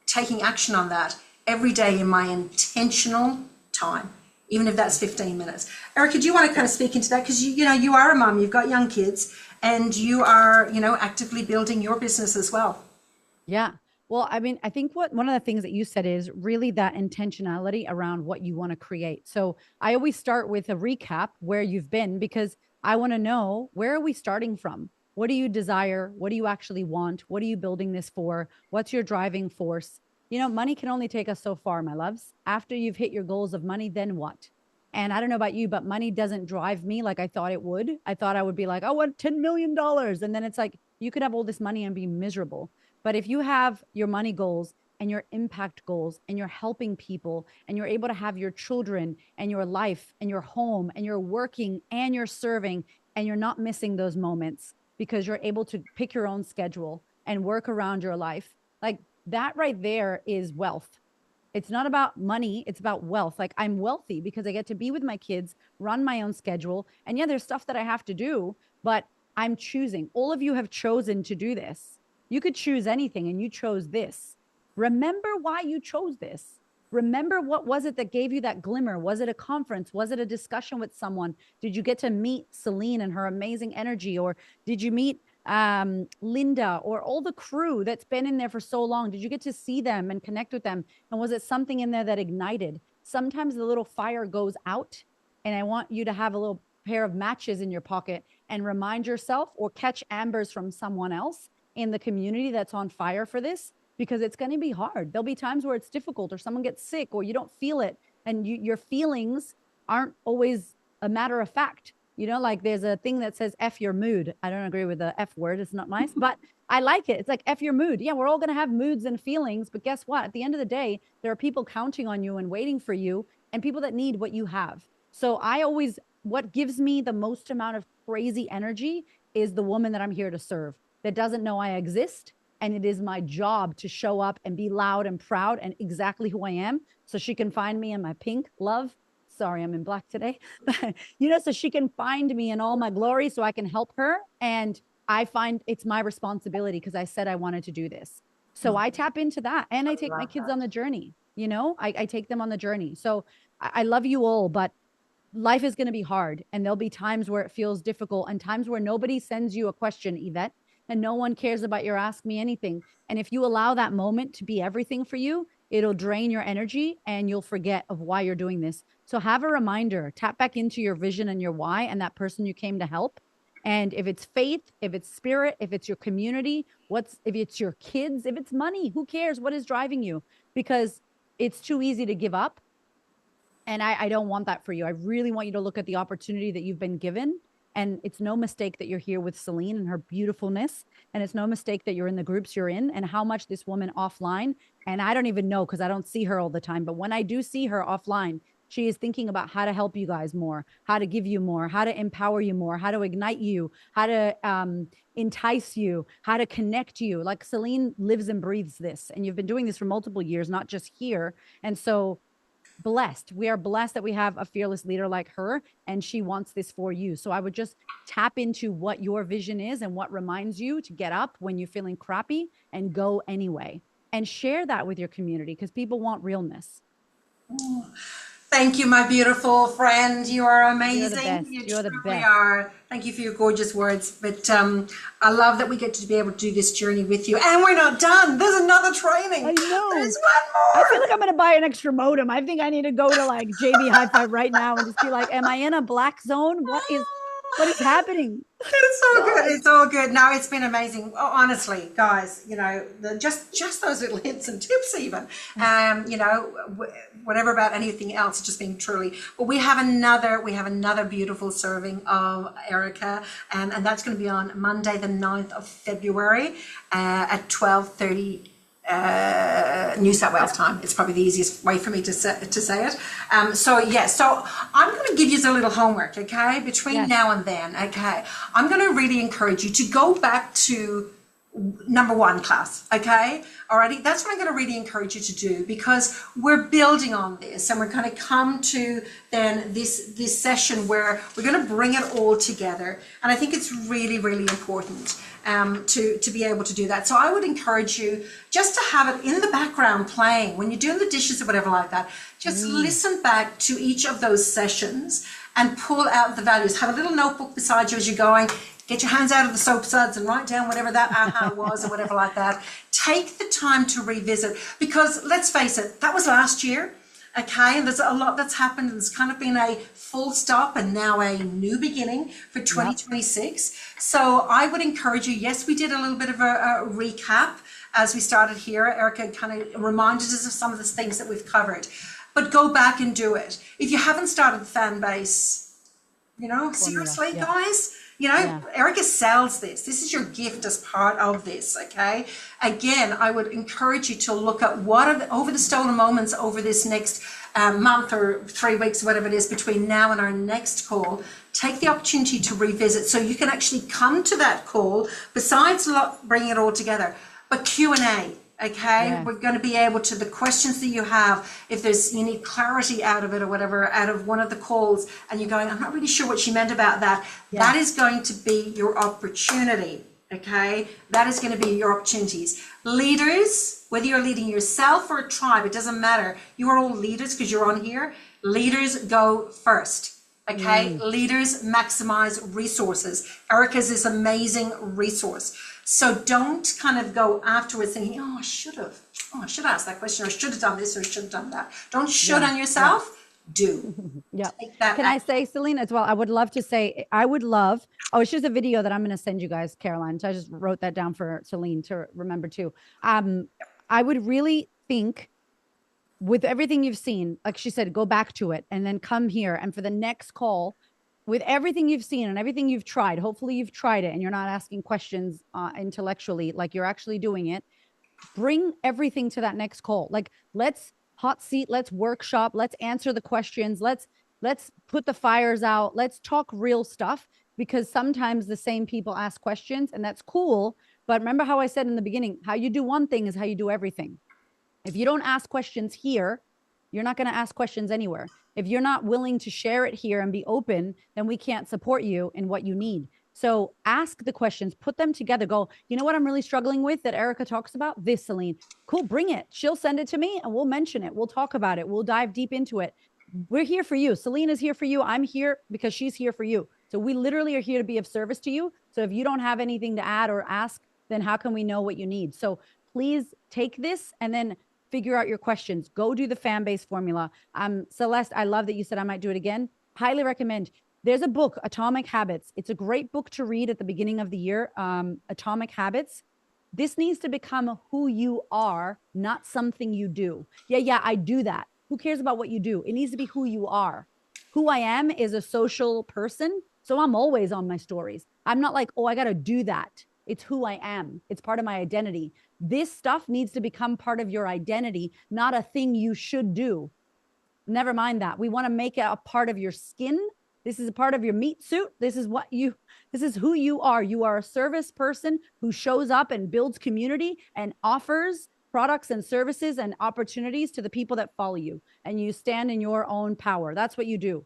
taking action on that every day in my intentional time, even if that's 15 minutes. Erica, do you want to kind of speak into that? Because you are a mum, you've got young kids, and you are, actively building your business as well. Yeah. Well, I mean, I think one of the things that you said is really that intentionality around what you want to create. So I always start with a recap where you've been, because I want to know, where are we starting from? What do you desire? What do you actually want? What are you building this for? What's your driving force? You know, money can only take us so far, my loves. After you've hit your goals of money, then what? And I don't know about you, but money doesn't drive me like I thought it would. I thought I would be like, I want $10 million. And then it's like, you could have all this money and be miserable. But if you have your money goals and your impact goals and you're helping people and you're able to have your children and your life and your home and you're working and you're serving and you're not missing those moments because you're able to pick your own schedule and work around your life, like that right there is wealth. It's not about money, it's about wealth. Like, I'm wealthy because I get to be with my kids, run my own schedule. And yeah, there's stuff that I have to do, but I'm choosing. All of you have chosen to do this. You could choose anything and you chose this. Remember why you chose this. Remember, what was it that gave you that glimmer? Was it a conference? Was it a discussion with someone? Did you get to meet Celine and her amazing energy? Or did you meet Linda or all the crew that's been in there for so long? Did you get to see them and connect with them? And was it something in there that ignited? Sometimes the little fire goes out, and I want you to have a little pair of matches in your pocket and remind yourself, or catch ambers from someone else in the community that's on fire for this, because it's going to be hard. There'll be times where it's difficult, or someone gets sick, or you don't feel it, and your feelings aren't always a matter of fact. You know, like there's a thing that says F your mood. I don't agree with the F word. It's not nice, but I like it. It's like F your mood. Yeah, we're all going to have moods and feelings, but guess what? At the end of the day, there are people counting on you and waiting for you, and people that need what you have. So what gives me the most amount of crazy energy is the woman that I'm here to serve, that doesn't know I exist. And it is my job to show up and be loud and proud and exactly who I am, so she can find me in my pink love. Sorry, I'm in black today. You know, so she can find me in all my glory so I can help her. And I find it's my responsibility because I said I wanted to do this. So I tap into that, and I take my kids on the journey. You know, I take them on the journey. So I love you all, but life is going to be hard, and there'll be times where it feels difficult, and times where nobody sends you a question, Yvette, and no one cares about your ask me anything. And if you allow that moment to be everything for you, it'll drain your energy and you'll forget of why you're doing this. So have a reminder, tap back into your vision and your why and that person you came to help. And if it's faith, if it's spirit, if it's your community, if it's your kids, if it's money, who cares? What is driving you? Because it's too easy to give up. And I don't want that for you. I really want you to look at the opportunity that you've been given. And it's no mistake that you're here with Celine and her beautifulness. And it's no mistake that you're in the groups you're in, and how much this woman offline, and I don't even know because I don't see her all the time. But when I do see her offline, she is thinking about how to help you guys more, how to give you more, how to empower you more, how to ignite you, how to entice you, how to connect you. Like, Celine lives and breathes this. And you've been doing this for multiple years, not just here. And so we are blessed that we have a fearless leader like her, and she wants this for you. So I would just tap into what your vision is and what reminds you to get up when you're feeling crappy and go anyway, and share that with your community, because people want realness. Thank you, my beautiful friend. You are amazing. You're the best. You're the truly best. are. Thank you for your gorgeous words. But I love that we get to be able to do this journey with you. And we're not done. There's another training. I know. There's one more. I feel like I'm going to buy an extra modem. I think I need to go to like JB Hi-Fi right now and just be like, am I in a black zone? What is happening? It's all good. It's all good. No, it's been amazing. Oh, honestly, guys, you know, just those little hints and tips, even, you know, whatever about anything else, just being truly. But we have another beautiful serving of Erica, and that's going to be on Monday, the 9th of February, at 12:30. New South Wales time. It's probably the easiest way for me to say it. So I'm going to give you a little homework, okay, between now and then, okay. I'm going to really encourage you to go back to number 1 class, okay. Alrighty, that's what I'm going to really encourage you to do, because we're building on this, and we're going to come to then this session where we're going to bring it all together. And I think it's really, really important to be able to do that. So I would encourage you just to have it in the background playing when you're doing the dishes or whatever like that. Just listen back to each of those sessions and pull out the values. Have a little notebook beside you as you're going. Get your hands out of the soap suds and write down whatever that aha was or whatever like that. Take the time to revisit, because let's face it, that was last year. Okay, and there's a lot that's happened. There's kind of been a full stop and now a new beginning for 2026. So I would encourage you, yes, we did a little bit of a recap as we started here. Erica kind of reminded us of some of the things that we've covered, but go back and do it. If you haven't started the fan base, you know, seriously, guys, you know, Erica sells this. This is your gift as part of this, okay? Again, I would encourage you to look at what are over the stolen moments over this next month or 3 weeks, whatever it is, between now and our next call. Take the opportunity to revisit so you can actually come to that call, besides bringing it all together, but Q&A. Okay, we're going to be able to, the questions that you have, if you need clarity out of it or whatever, out of one of the calls, and you're going, I'm not really sure what she meant about that. That is going to be your opportunity. Okay, that is going to be your opportunities. Leaders, whether you're leading yourself or a tribe, it doesn't matter. You are all leaders because you're on here. Leaders go first. Okay, leaders maximize resources. Erica's this amazing resource. So don't kind of go afterwards thinking, oh, I should have asked that question, or I should have done this, or I should have done that. Don't should on yourself. Do. Take that. Can I say, Celine, as well? I would love to say, it's just a video that I'm going to send you guys, Caroline. So I just wrote that down for Celine to remember too. I would really think, with everything you've seen, like she said, go back to it and then come here. And for the next call, with everything you've seen and everything you've tried, hopefully you've tried it and you're not asking questions intellectually, like you're actually doing it. Bring everything to that next call. Like, let's hot seat, let's workshop, let's answer the questions, let's put the fires out, let's talk real stuff, because sometimes the same people ask questions, and that's cool. But remember how I said in the beginning, how you do one thing is how you do everything. If you don't ask questions here, you're not going to ask questions anywhere. If you're not willing to share it here and be open, then we can't support you in what you need. So ask the questions, put them together, go, you know what I'm really struggling with that Erica talks about? This, Celine. Cool, bring it. She'll send it to me and we'll mention it. We'll talk about it. We'll dive deep into it. We're here for you. Celine is here for you. I'm here because she's here for you. So we literally are here to be of service to you. So if you don't have anything to add or ask, then how can we know what you need? So please take this and then figure out your questions. Go do the fan base formula. Celeste, I love that you said I might do it again. Highly recommend. There's a book, Atomic Habits. It's a great book to read at the beginning of the year, Atomic Habits. This needs to become who you are, not something you do. Yeah, I do that. Who cares about what you do? It needs to be who you are. Who I am is a social person, so I'm always on my stories. I'm not like, oh, I got to do that. It's who I am. It's part of my identity. This stuff needs to become part of your identity, not a thing you should do. Never mind that. We want to make it a part of your skin. This is a part of your meat suit. This is who you are. You are a service person who shows up and builds community and offers products and services and opportunities to the people that follow you. And you stand in your own power. That's what you do.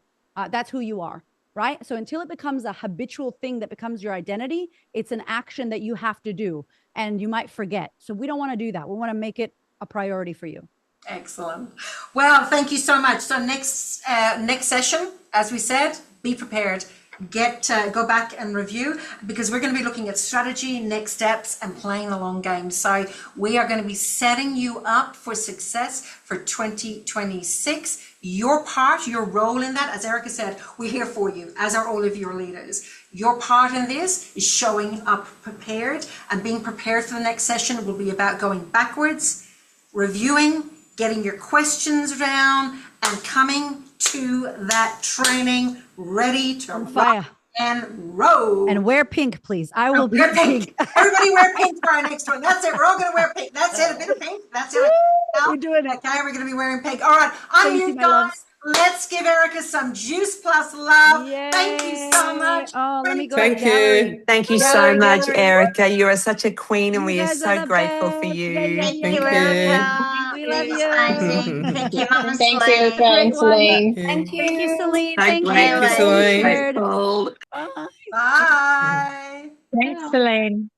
That's who you are. Right? So until it becomes a habitual thing that becomes your identity, it's an action that you have to do and you might forget. So we don't want to do that. We want to make it a priority for you. Excellent. Well, thank you so much. So next session, as we said, be prepared. Go back and review, because we're going to be looking at strategy, next steps, and playing the long game. So we are going to be setting you up for success for 2026. Your part, your role in that, as Erica said, we're here for you, as are all of your leaders. Your part in this is showing up prepared, and being prepared for the next session will be about going backwards, reviewing, getting your questions down, and coming to that training ready to rock and roll. And wear pink, please. I will be pink. Everybody wear pink for our next one. That's it. We're all going to wear pink. That's it. A bit of pink. That's it. We're doing it. Okay, we're going to be wearing pink. All right. You guys. Let's give Erica some juice plus love. Yay. Thank you so much. Oh, let me go. Thank you. Thank you so much, Erica. You are such a queen, and we are so grateful for you. Thank Thank you, you. Erica. We love you. Thank you, Mama Thank Celine. you, thanks, Celine. Thank you, Celine. Thank Thank you, you. Celine. Richard. Grateful. Bye. Bye. Thanks, Celine.